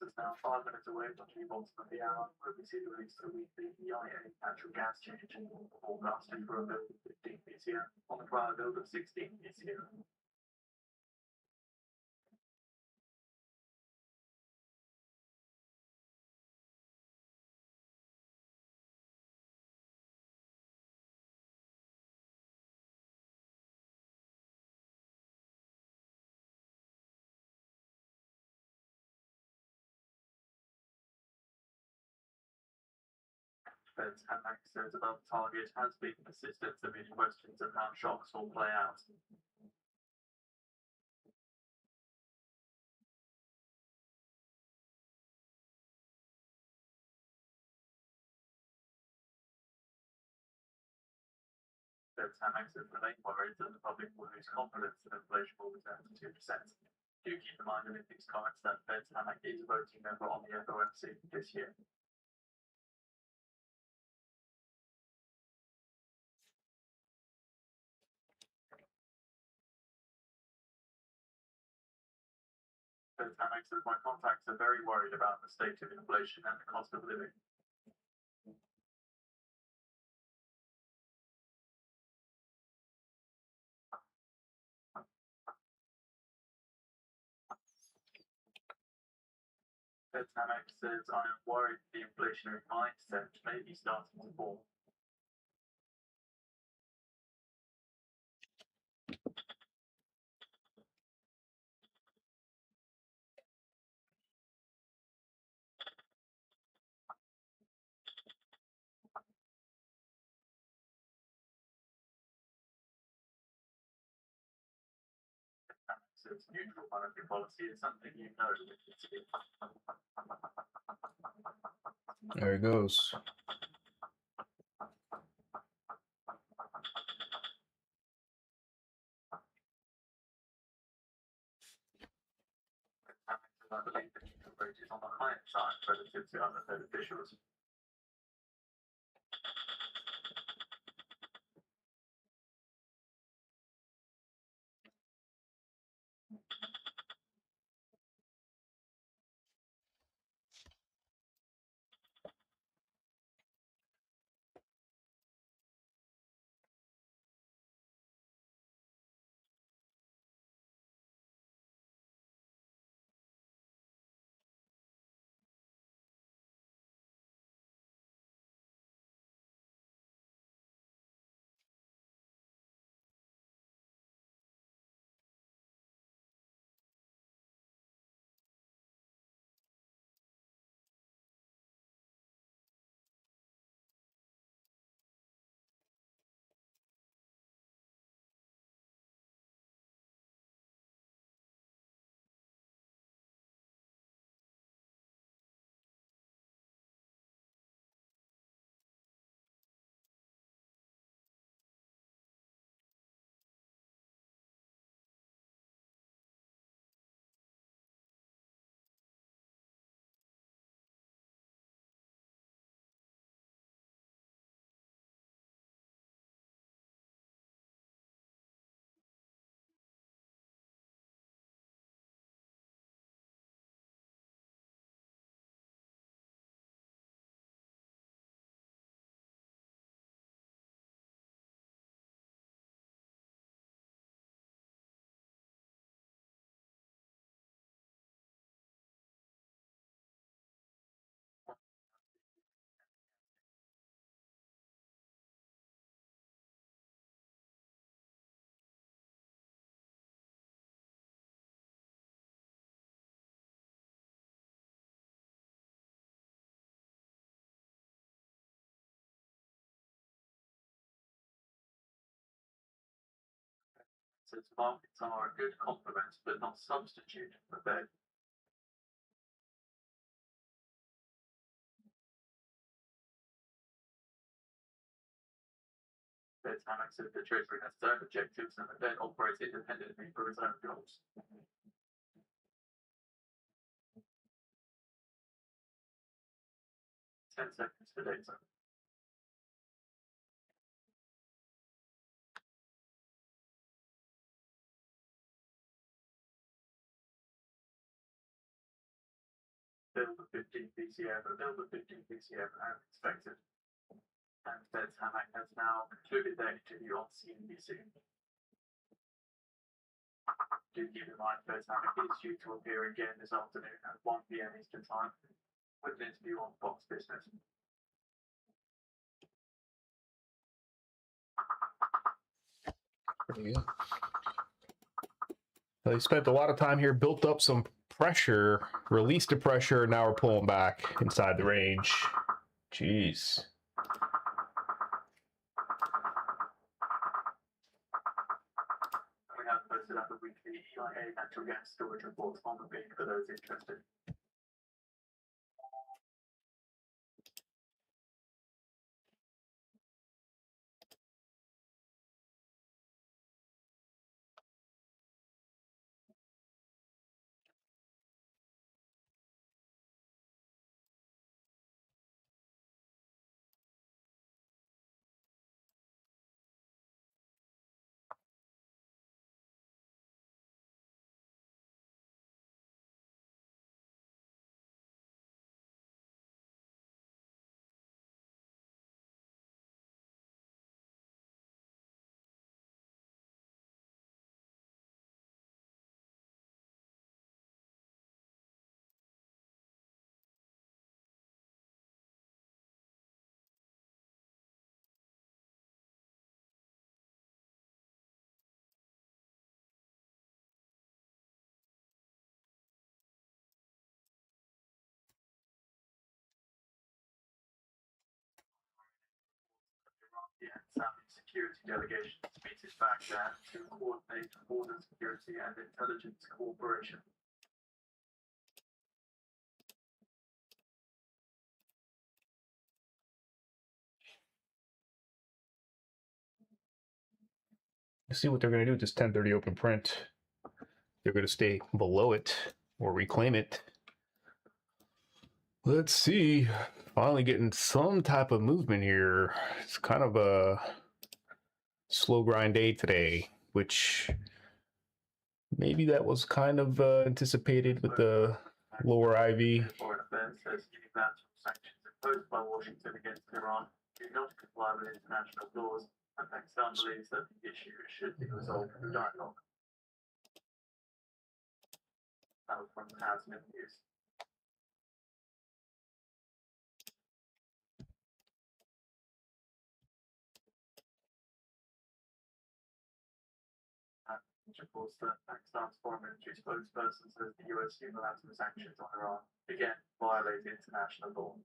It's now 5 minutes away from 3 volts per the hour, where we see the release of the weekly EIA natural gas change forecasted for a build of 15 BCM on the prior build of 16 BCM. Fed's Tamax says above target has been persistent amid questions of how shocks will play out. Fed's Tamax has remained worried that the public will lose confidence that inflation will return to 2%. Do keep in mind in these comments that Fed's Tamax is a voting member on the FOMC this year. Fed's Tamax says my contacts are very worried about the state of inflation and the cost of living. Titanic says, I am worried the inflationary mindset may be starting to fall. So it's neutral monetary policy is something you know that it's There it goes. I believe the neutral rate is on the higher side relative to other beneficiaries. So its markets are a good complement but not substitute for Fed. Titanic said the Treasury has its own objectives and the Fed operates independently for its own goals. 10 seconds for data. Build the 15 BCM, build the 15 BCM as expected. And Titanic has now concluded their interview on CNBC. Do keep in mind Titanic is due to appear again this afternoon at 1 p.m. Eastern Time with an interview on Fox Business. Yeah. They spent a lot of time here, built up some pressure, released the pressure, now we're pulling back inside the range. Jeez. We have posted up a weekly EIA natural gas storage report on the feed for those interested. and Saudi security delegations meet in Baghdad to coordinate border security and intelligence cooperation. Let's see what they're going to do with this 1030 open print. They're going to stay below it or reclaim it. Let's see. Finally getting some type of movement here. It's kind of a slow grind day today, which maybe that was kind of anticipated with the lower IV. Foreign Affairs says unilateral sanctions imposed by Washington against Iran do not comply with international laws, and Pakistan believes that the issue should be resolved through dialogue. That was from Tasman News. Which reports that Pakistan's foreign ministry spokesperson says the US unilateral sanctions on Iran again violate international law.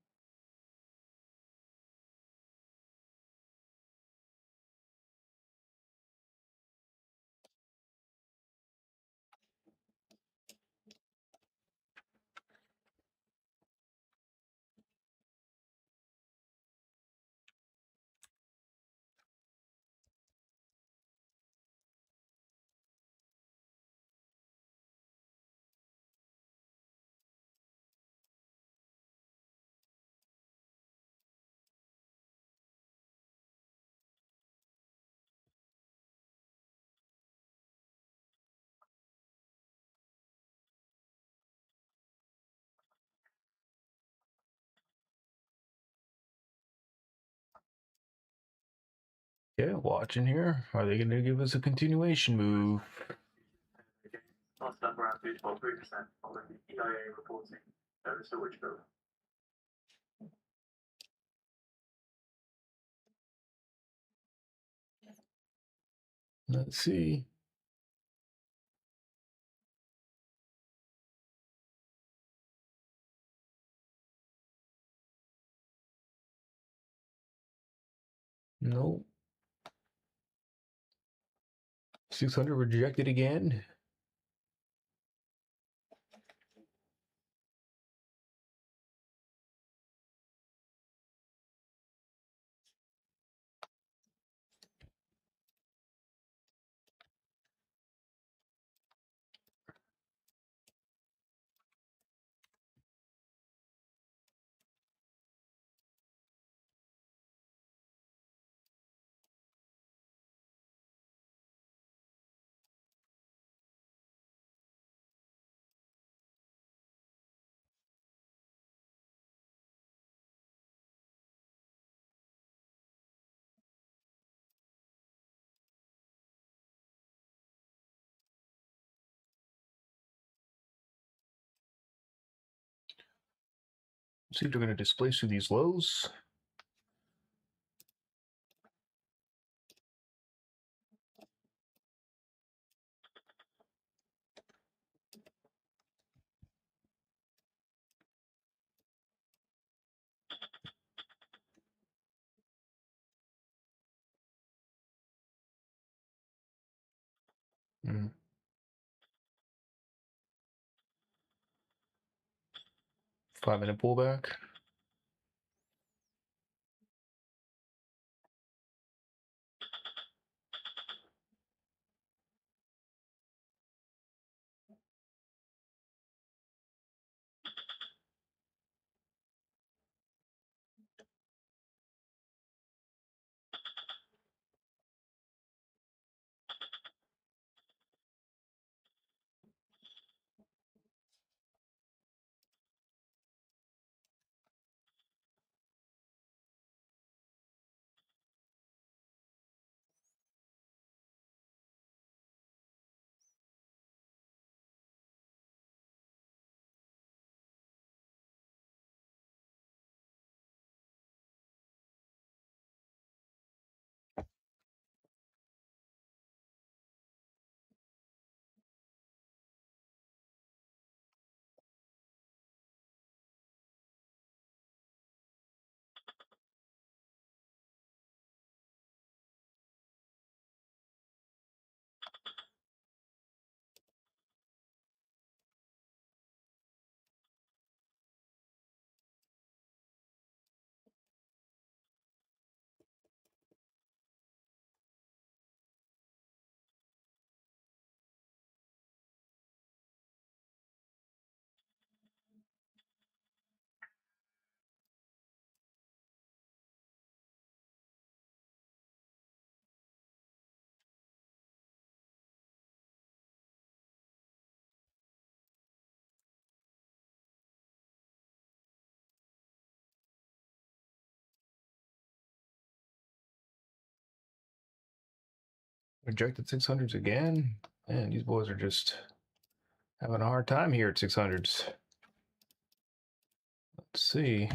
Yeah, watching here. Are they going to give us a continuation move? Lost up around 2 to 3% following the EIA reporting over storage bill. Let's see. Nope. 600 rejected again. See if they're going to displace through these lows. Mm. 5-minute pullback. Rejected 600s again. Man, these boys are just having a hard time here at 600s. Let's see.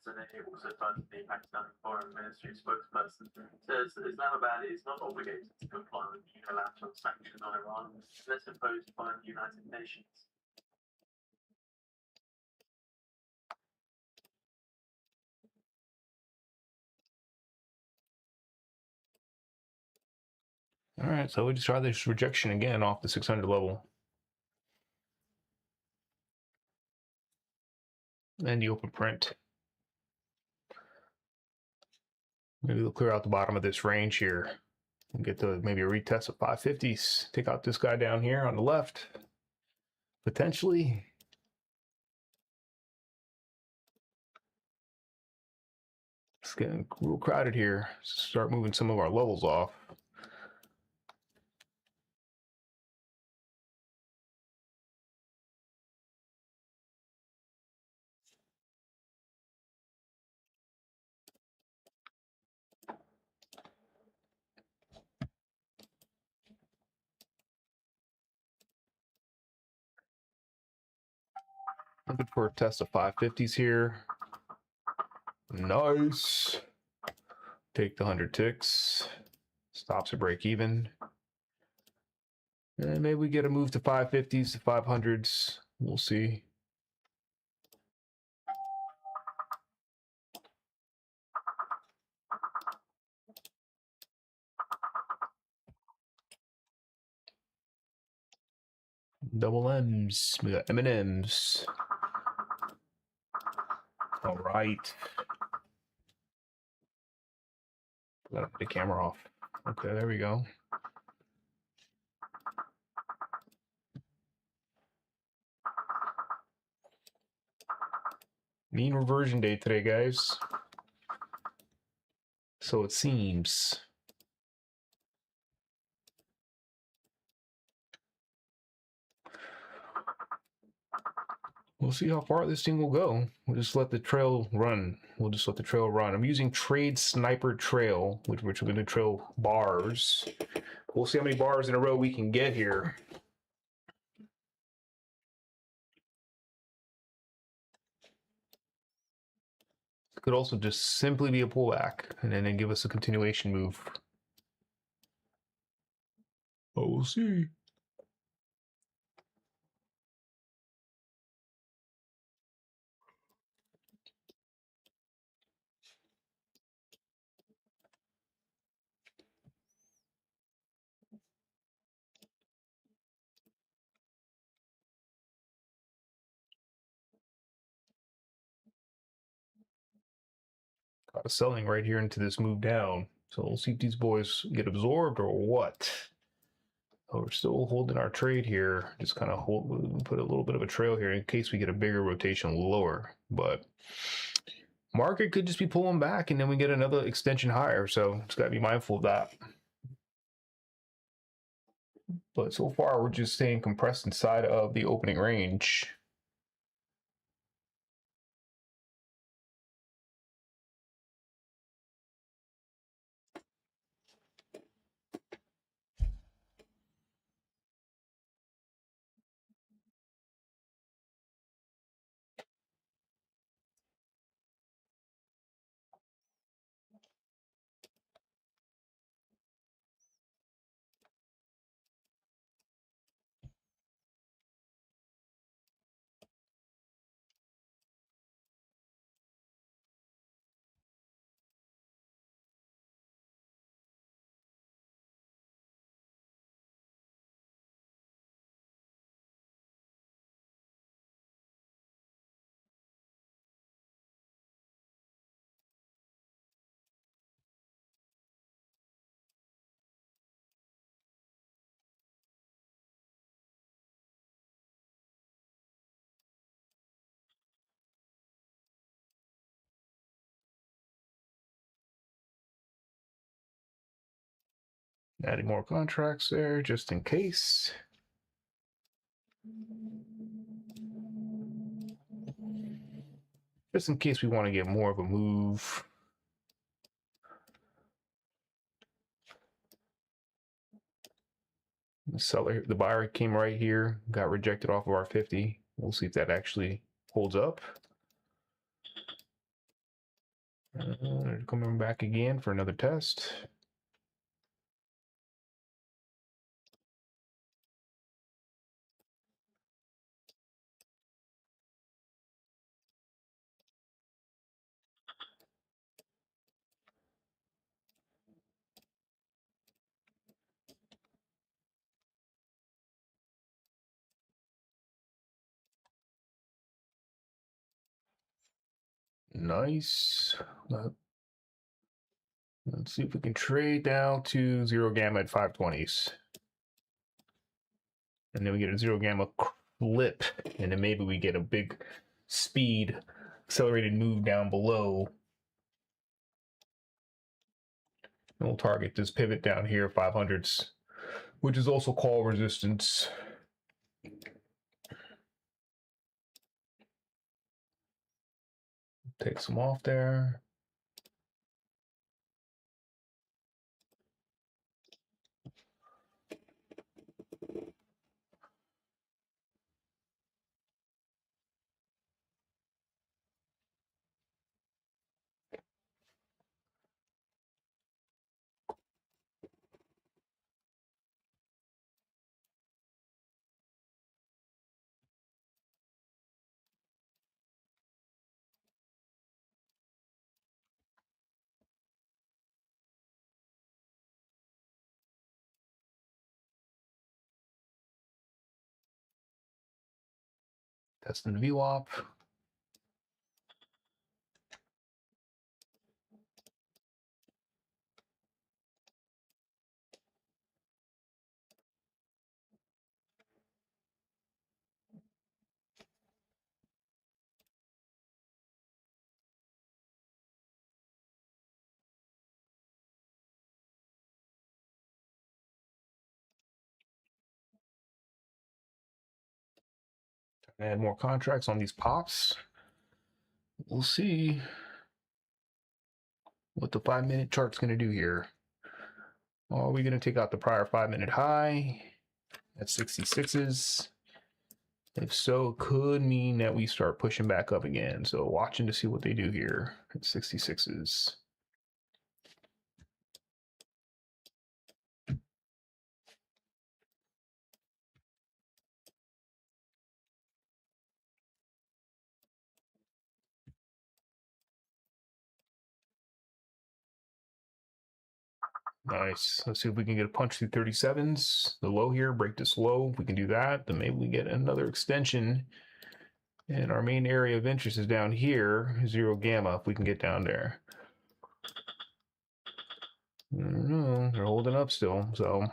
Today also cited the Pakistan Foreign Ministry spokesperson says Islamabad is not obligated to comply with unilateral sanctions on Iran unless imposed by the United Nations. All right, so we just try this rejection again off the 600 level. And the open print. Maybe we'll clear out the bottom of this range here and get to maybe a retest of 550s. Take out this guy down here on the left. Potentially. It's getting real crowded here. Start moving some of our levels off. Looking for a test of 550s here. Nice. Take the 100 ticks. Stops at break even. And maybe we get a move to 550s to 500s. We'll see. Double M's. We got M&M's. All right. Gotta put the camera off. Okay, there we go. Mean reversion day today, guys. So it seems. We'll see how far this thing will go. We'll just let the trail run. I'm using Trade Sniper Trail, which we're going to trail bars. We'll see how many bars in a row we can get here. It could also just simply be a pullback and then give us a continuation move. But we'll see. Got a selling right here into this move down. So we'll see if these boys get absorbed or what. Oh, we're still holding our trade here. Just kind of put a little bit of a trail here in case we get a bigger rotation lower. But market could just be pulling back and then we get another extension higher. So just got to be mindful of that. But so far, we're just staying compressed inside of the opening range. Adding more contracts there just in case. just in case we want to get more of a move. The buyer came right here, got rejected off of our 50. We'll see if that actually holds up. They're coming back again for another test. Nice. Let's see if we can trade down to zero gamma at 520s. And then we get a zero gamma clip. And then maybe we get a big speed accelerated move down below. And we'll target this pivot down here, 500s, which is also call resistance. Take some off there. Testing the VWAP. Add more contracts on these pops. We'll see what the 5-minute chart's going to do here. Are we going to take out the prior 5-minute high at 66s? If so, it could mean that we start pushing back up again. So watching to see what they do here at 66s. Nice. Let's see if we can get a punch through 37s. The low here, break this low. If we can do that, then maybe we get another extension. And our main area of interest is down here, zero gamma, if we can get down there. I don't know. They're holding up still, so.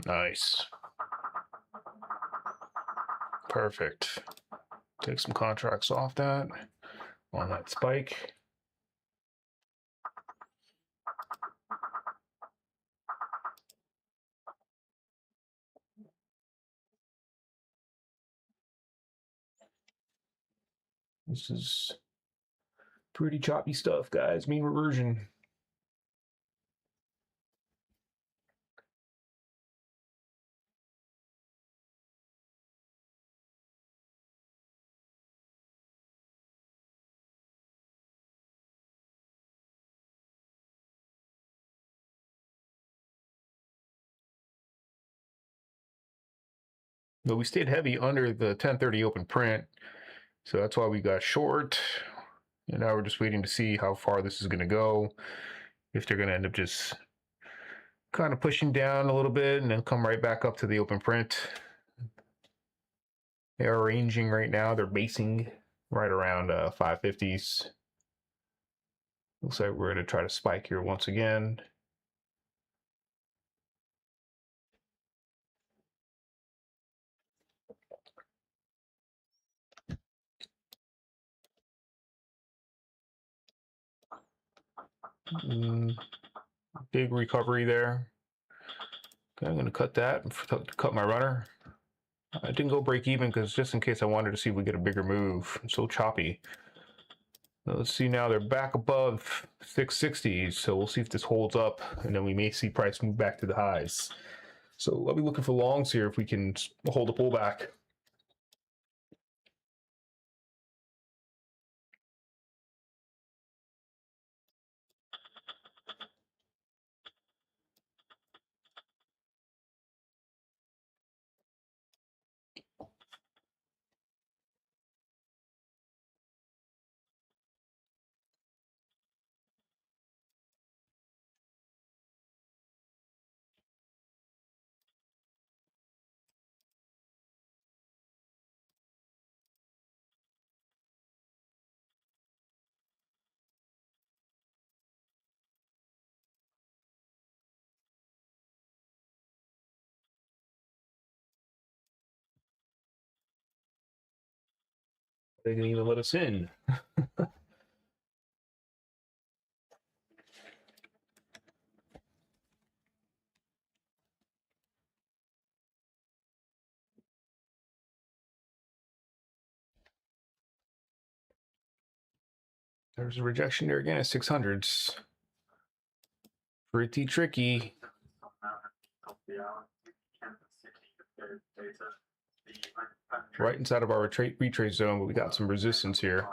Nice. Perfect. Take some contracts off that on that spike. This is Pretty choppy stuff, guys. Mean reversion. But we stayed heavy under the 1030 open print, so that's why we got short. And now we're just waiting to see how far this is going to go. If they're going to end up just kind of pushing down a little bit and then come right back up to the open print. They're ranging right now. They're basing right around 550s. Looks like we're going to try to spike here once again. Big recovery there. Okay, I'm going to cut that, cut my runner. I didn't go break even because just in case I wanted to see if we get a bigger move. It's so choppy. Let's see now, they're back above 660s, so we'll see if this holds up, and then we may see price move back to the highs. So I'll be looking for longs here if we can hold a pullback. They didn't even let us in. There's a rejection there again at 600s. Pretty tricky. Right inside of our retrace zone, but we got some resistance here.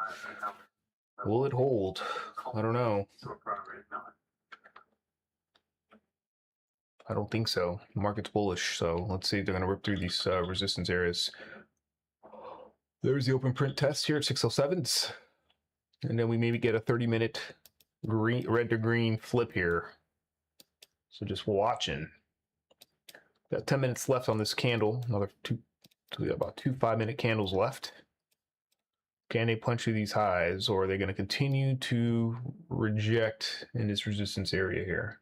Will it hold? I don't know. I don't think so. The market's bullish, so let's see if they're going to rip through these resistance areas. There's the open print test here at 607s. And then we maybe get a 30-minute red to green flip here. So just watching. Got 10 minutes left on this candle. Another two, so we got about 2 5-minute candles left. Can they punch through these highs, or are they going to continue to reject in this resistance area here?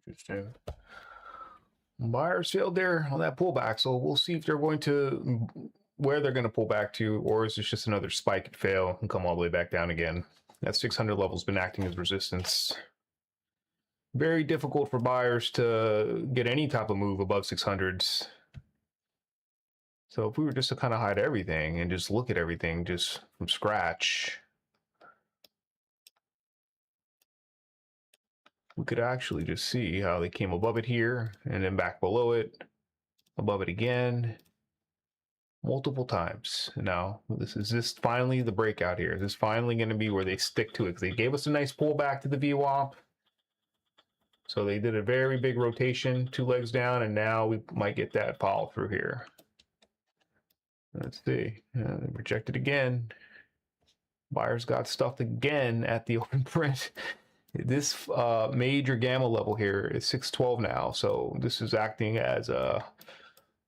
Interesting. Buyers failed there on that pullback, so we'll see if they're going to, where they're going to pull back to, or is this just another spike and fail and come all the way back down again? That 600 level's been acting as resistance. Very difficult for buyers to get any type of move above 600s. So if we were just to kind of hide everything and just look at everything just from scratch, we could actually just see how they came above it here and then back below it, above it again, multiple times. Now, is this finally the breakout here? Is this finally going to be where they stick to it? Because they gave us a nice pullback to the VWAP. So they did a very big rotation, 2 legs down, and now we might get that follow through here. Let's see. Rejected again. Buyers got stuffed again at the open print. This major gamma level here is 612 now, so this is acting as a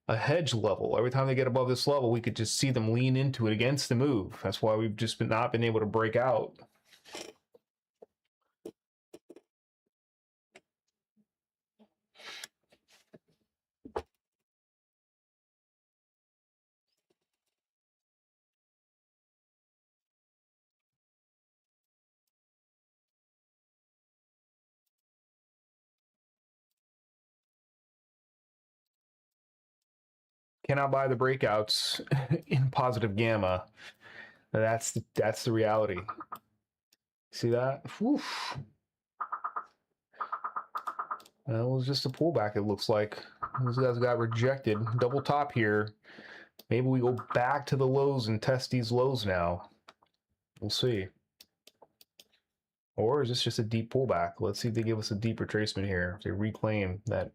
hedge level. Every time they get above this level, we could just see them lean into it against the move. That's why we've just not been able to break out. Cannot buy the breakouts in positive gamma. That's the reality. See that? Whew. That was just a pullback, it looks like. Those guys got rejected. Double top here. Maybe we go back to the lows and test these lows now. We'll see. Or is this just a deep pullback? Let's see if they give us a deep retracement here. If they reclaim that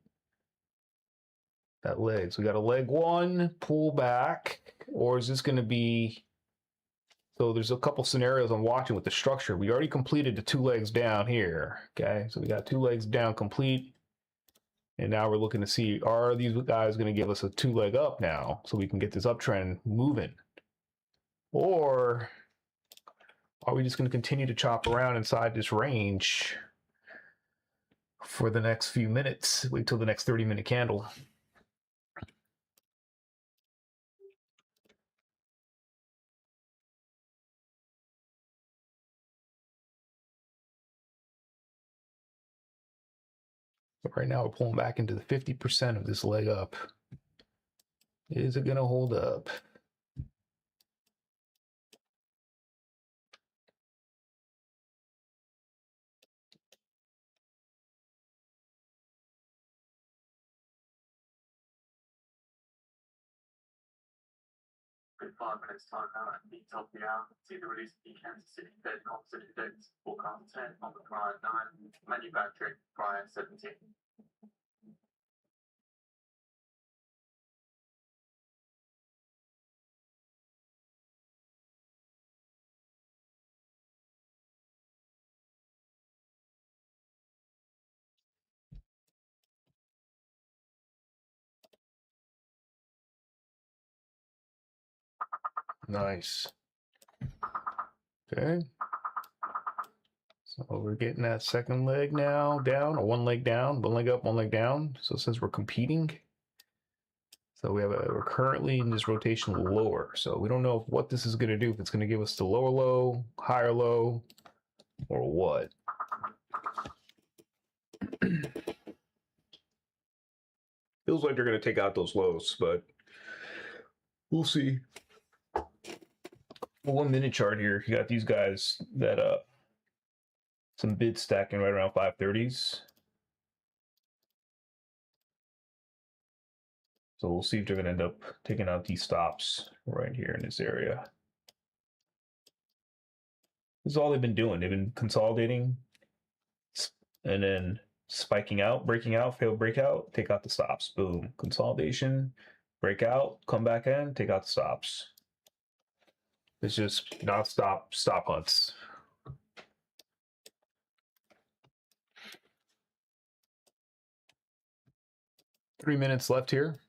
leg. So we got a leg one, pullback. Or is this going to be... So there's a couple scenarios I'm watching with the structure. We already completed the 2 legs down here. Okay, so we got 2 legs down complete. And now we're looking to see, are these guys going to give us a 2 leg up now so we can get this uptrend moving? Or are we just going to continue to chop around inside this range for the next few minutes? Wait till the next 30-minute candle. But right now we're pulling back into the 50% of this leg up. Is it going to hold up? In 5 minutes time now, at the top of the hour, see the release of the Kansas City Fed Composite Index, forecast 10 on the prior 9, manufacturing prior 17. Nice. Okay. So we're getting that second leg now down, or 1 leg down, 1 leg up, 1 leg down. So since we're competing, so we're currently in this rotation lower. So we don't know what this is going to do, if it's going to give us the lower low, higher low, or what. Feels like they're going to take out those lows, but we'll see. 1 minute chart here, you got these guys that some bids stacking right around 530s. So we'll see if they're going to end up taking out these stops right here in this area. This is all they've been doing. They've been consolidating and then spiking out, breaking out, failed breakout, take out the stops. Boom. Consolidation, breakout, come back in, take out the stops. It's just non-stop stop hunts. Three minutes left here.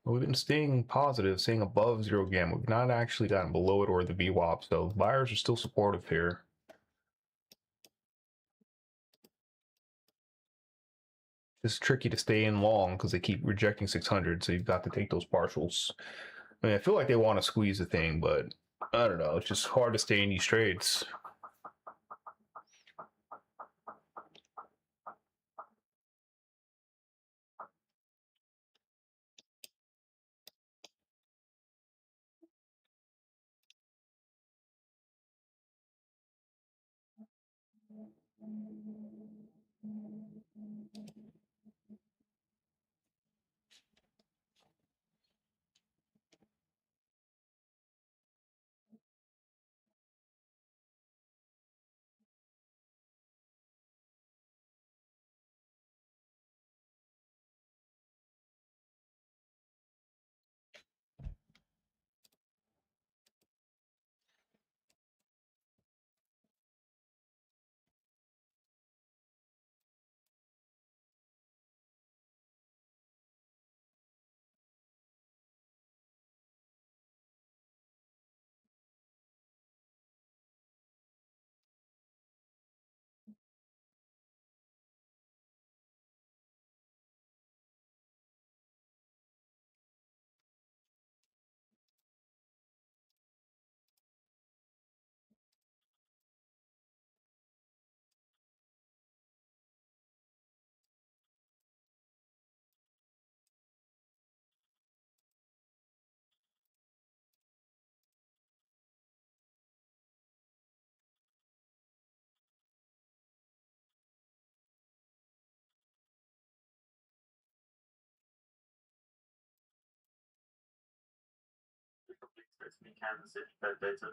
We've been staying positive, staying above 0 gamma. We've not actually gotten below it or the VWAP, so buyers are still supportive here. It's tricky to stay in long because they keep rejecting 600, so you've got to take those partials. I mean, I feel like they want to squeeze the thing, but I don't know. It's just hard to stay in these trades. it's me Kansas City Fed data.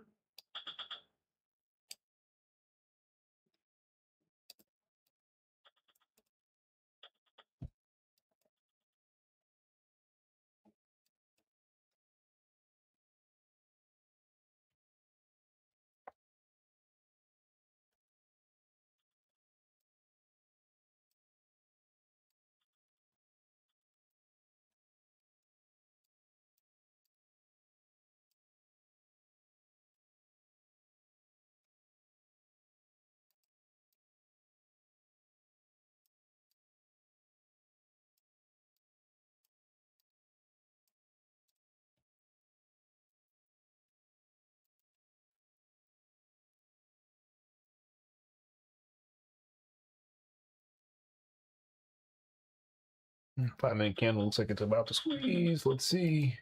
Five-minute candle looks like it's about to squeeze. Let's see.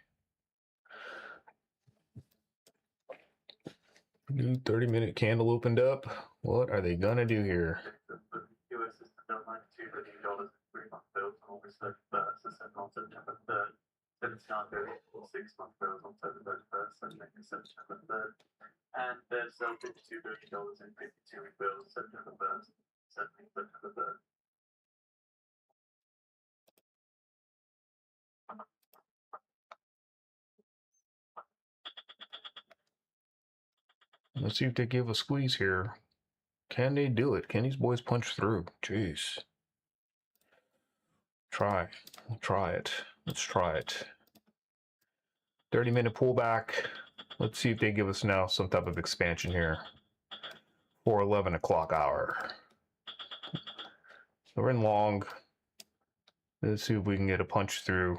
New 30-minute candle opened up. What are they gonna do here? The US is still $92 billion in 3-month bills on August 31st, the 7th on September 3rd, $79 billion for 6-month bills on October 31st, and then September 3rd. And there's still $52 billion in 52-week bills September 1st, 7th September 3rd. Let's see if they give a squeeze here. Can they do it? Can these boys punch through? Jeez. Try. We'll try it. Let's try it. 30-minute pullback. Let's see if they give us now some type of expansion here for 11 o'clock hour. So we're in long. Let's see if we can get a punch through.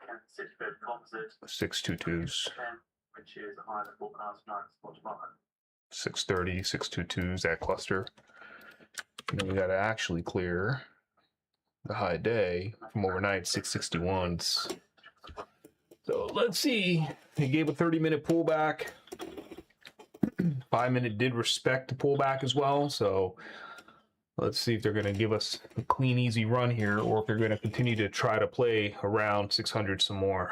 Kansas City Fed composite 622s. 10, which is higher than forecast 9.5. 630, 622s, that cluster. And then we got to actually clear the high day from overnight, 661s. So let's see. They gave a 30-minute pullback. 5-minute did respect the pullback as well. So let's see if they're going to give us a clean, easy run here, or if they're going to continue to try to play around 600 some more.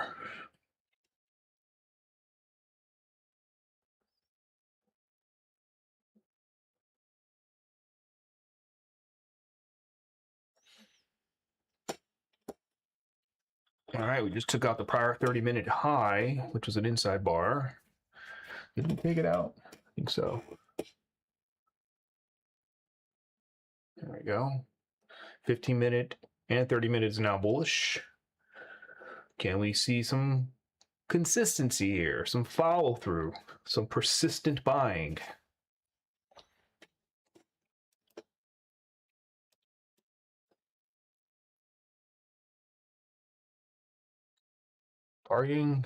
All right, we just took out the prior 30-minute high, which was an inside bar. Did we take it out? I think so. There we go. 15-minute and 30 minutes now bullish. Can we see some consistency here, some follow through, some persistent buying? Targeting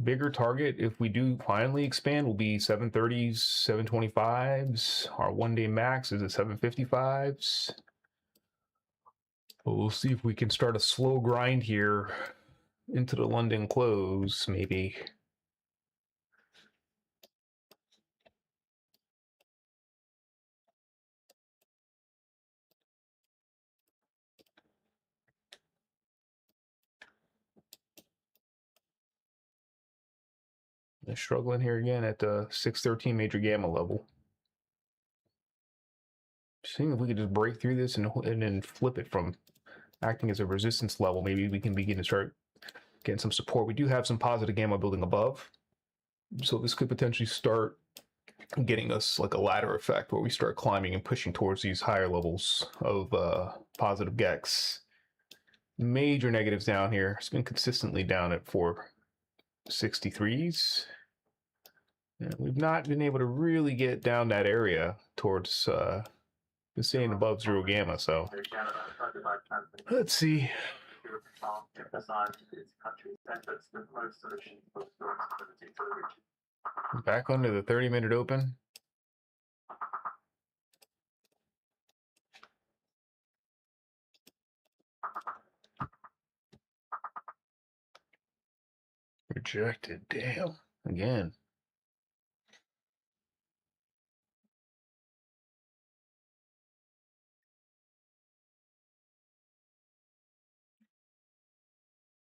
bigger target, if we do finally expand, will be 730s, 725s. Our one-day max is at 755s. We'll see if we can start a slow grind here into the London close, maybe. They're struggling here again at the 613 major gamma level. Seeing if we could just break through this and then flip it from acting as a resistance level. Maybe we can begin to start getting some support. We do have some positive gamma building above. So this could potentially start getting us like a ladder effect where we start climbing and pushing towards these higher levels of positive GEX. Major negatives down here. It's been consistently down at 463s. And we've not been able to really get down that area towards the staying above zero gamma. So let's see. Back under the 30-minute open. Rejected. Damn. Again.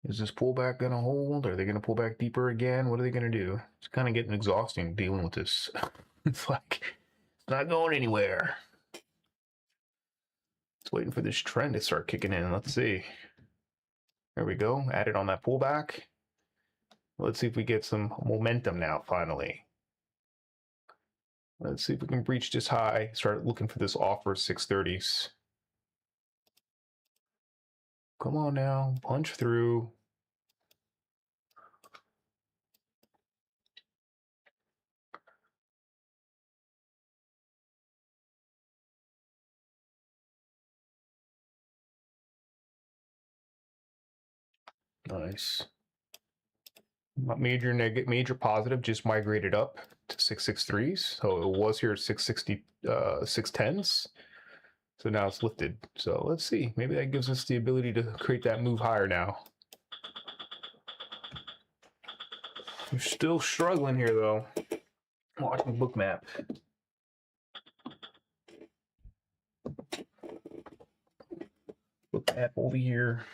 Is this pullback gonna hold? Are they gonna pull back deeper again? What are they gonna do? It's kind of getting exhausting dealing with this. It's like it's not going anywhere. It's waiting for this trend to start kicking in. Let's see. There we go. Added on that pullback. Let's see if we get some momentum now, finally. Let's see if we can breach this high. Start looking for this offer 630s. Come on now. Punch through. Nice. Major positive just migrated up to 663s. So it was here at 660, 610s. So now it's lifted. So let's see. Maybe that gives us the ability to create that move higher now. We're still struggling here though. Watch my book map. Book map over here.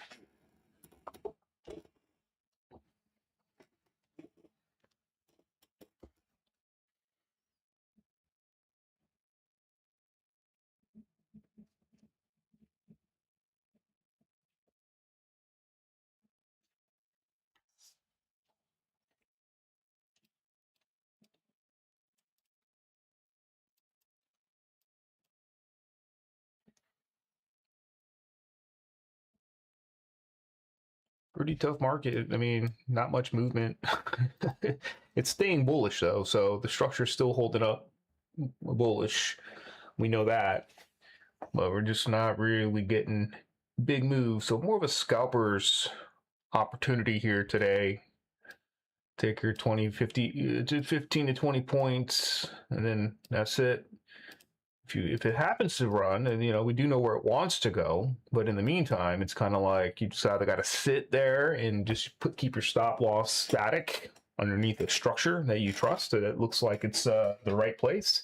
Pretty tough market. I mean, not much movement. It's staying bullish though, so the structure's still holding up bullish. We know that, but we're just not really getting big moves. So more of a scalper's opportunity here today. Take your 20, 50, 15 to 20 points, and then that's it. If it happens to run, and we do know where it wants to go, but in the meantime, it's kind of like you just either got to sit there and just keep your stop loss static underneath a structure that you trust, that it looks like it's the right place,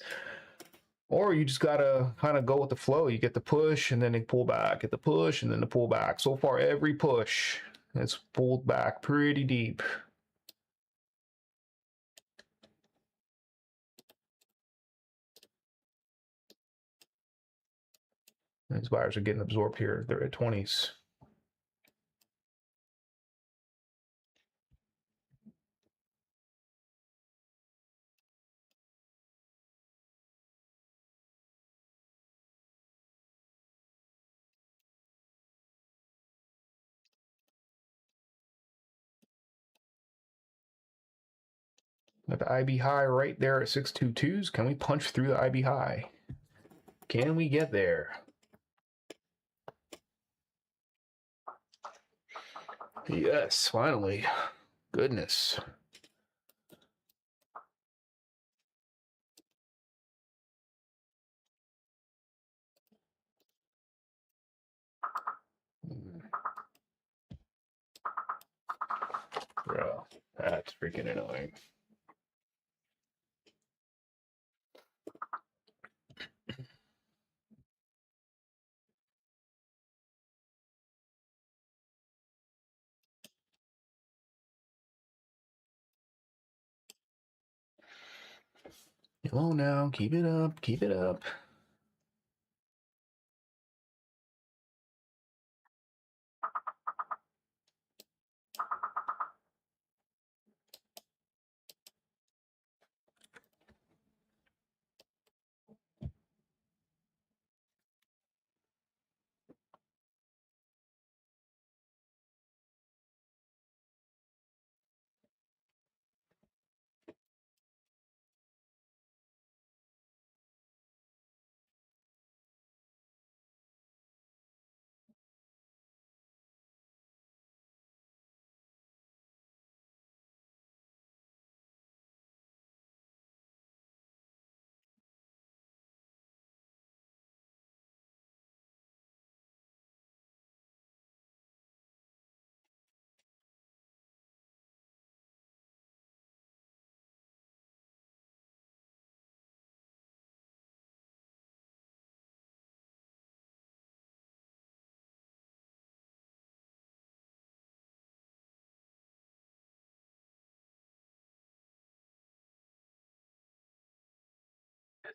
or you just got to kind of go with the flow. You get the push and then they pull back, get the push and then the pull back. So far, every push has pulled back pretty deep. These buyers are getting absorbed here. They're at 20s. Got the IB high right there at 622s. Can we punch through the IB high? Can we get there? Yes, finally. Goodness. Bro, that's freaking annoying. Come on now, keep it up, keep it up.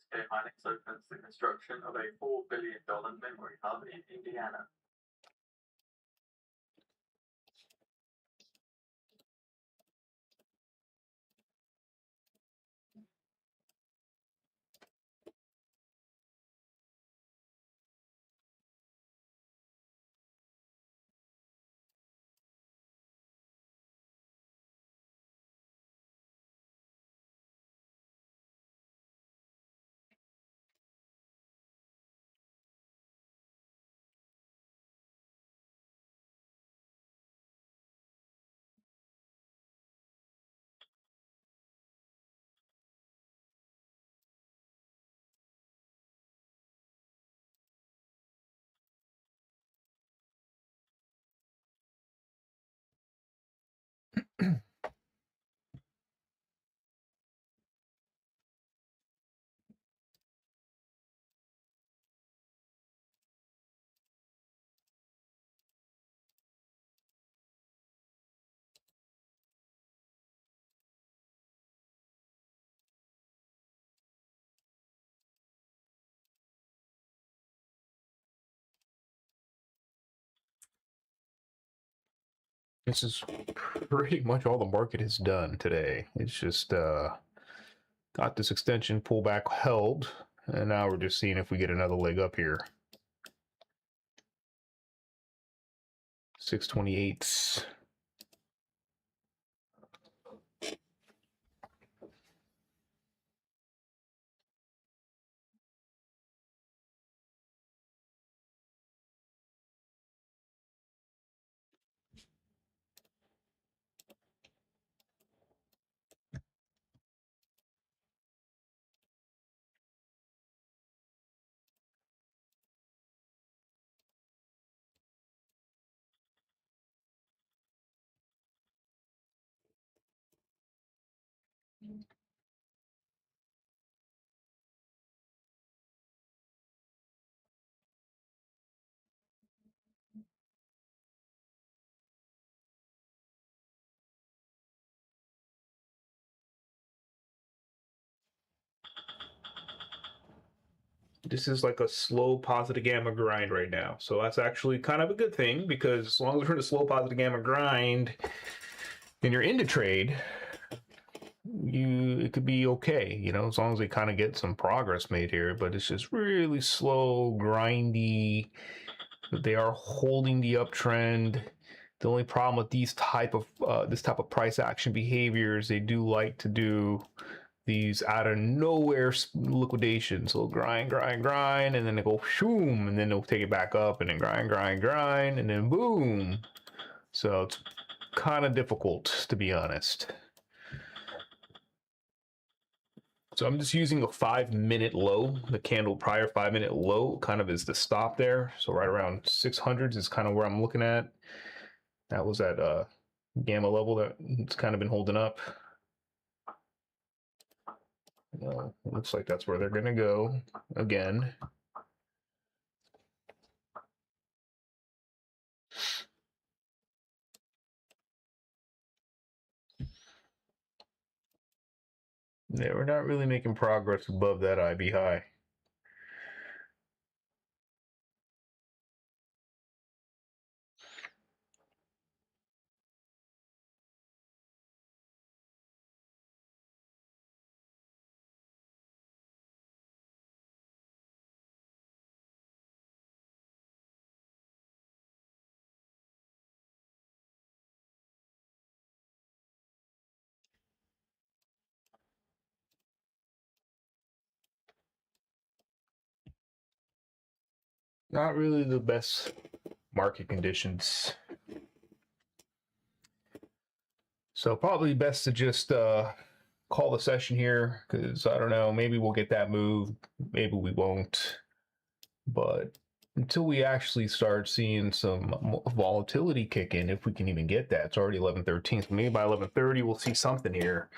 SK Hynix opens the construction of a $4 billion memory hub in Indiana. This is pretty much all the market has done today. It's just got this extension pullback held, and now we're just seeing if we get another leg up here. 628. This is like a slow positive gamma grind right now. So that's actually kind of a good thing, because as long as we're in a slow positive gamma grind and you're into trade, it could be okay, you know, as long as we kind of get some progress made here. But it's just really slow, grindy. They are holding the uptrend. The only problem with these this type of price action behaviors, they do like to do these out of nowhere liquidations. So grind, and then they go shoom, and then they'll take it back up, and then grind, and then boom. So it's kind of difficult, to be honest. So I'm just using a 5-minute low. The candle prior 5-minute low kind of is the stop there. So right around 600s is kind of where I'm looking at. That was at gamma level that it's kind of been holding up. It looks like that's where they're going to go again. Yeah, we're not really making progress above that IB high. Not really the best market conditions. So probably best to just call the session here, because I don't know, maybe we'll get that move, maybe we won't. But until we actually start seeing some volatility kick in, if we can even get that, it's already 11:13. So maybe by 11:30 we'll see something here.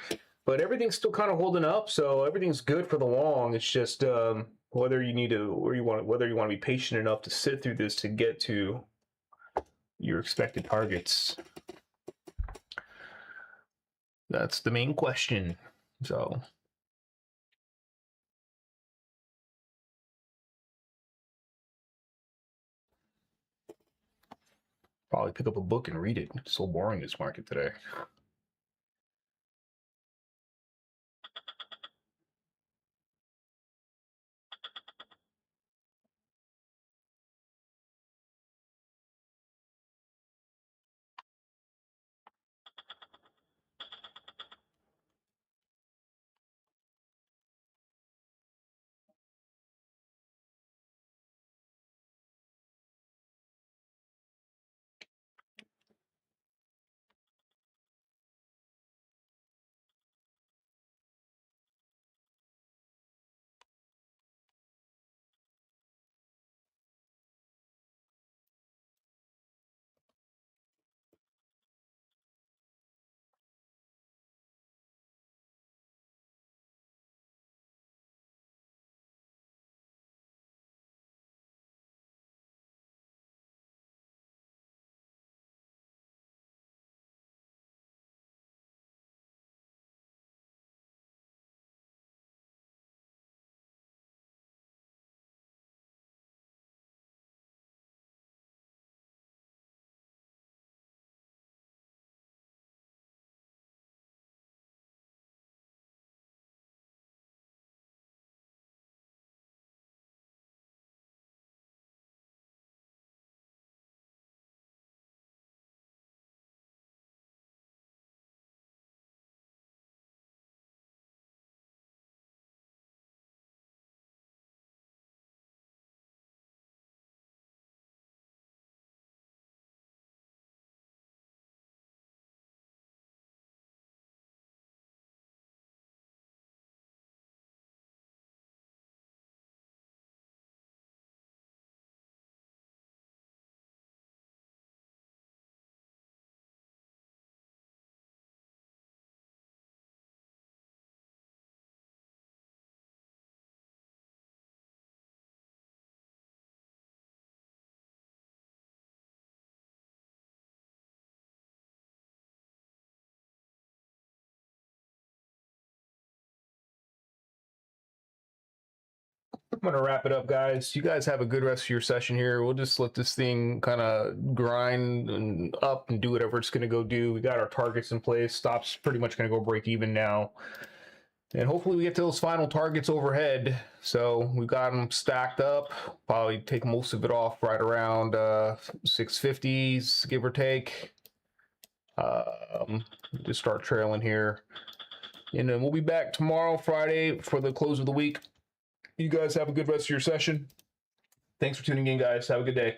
But everything's still kind of holding up, so everything's good for the long. It's just whether you want to be patient enough to sit through this to get to your expected targets. That's the main question. So Probably pick up a book and read it. It's so boring this market today. I'm gonna wrap it up, guys. You guys have a good rest of your session here. We'll just let this thing kind of grind and up and do whatever it's gonna go do. We got our targets in place. Stop's pretty much gonna go break even now. And hopefully we get to those final targets overhead. So we've got them stacked up. Probably take most of it off right around 650s, give or take. Just start trailing here. And then we'll be back tomorrow, Friday, for the close of the week. You guys have a good rest of your session. Thanks for tuning in, guys. Have a good day.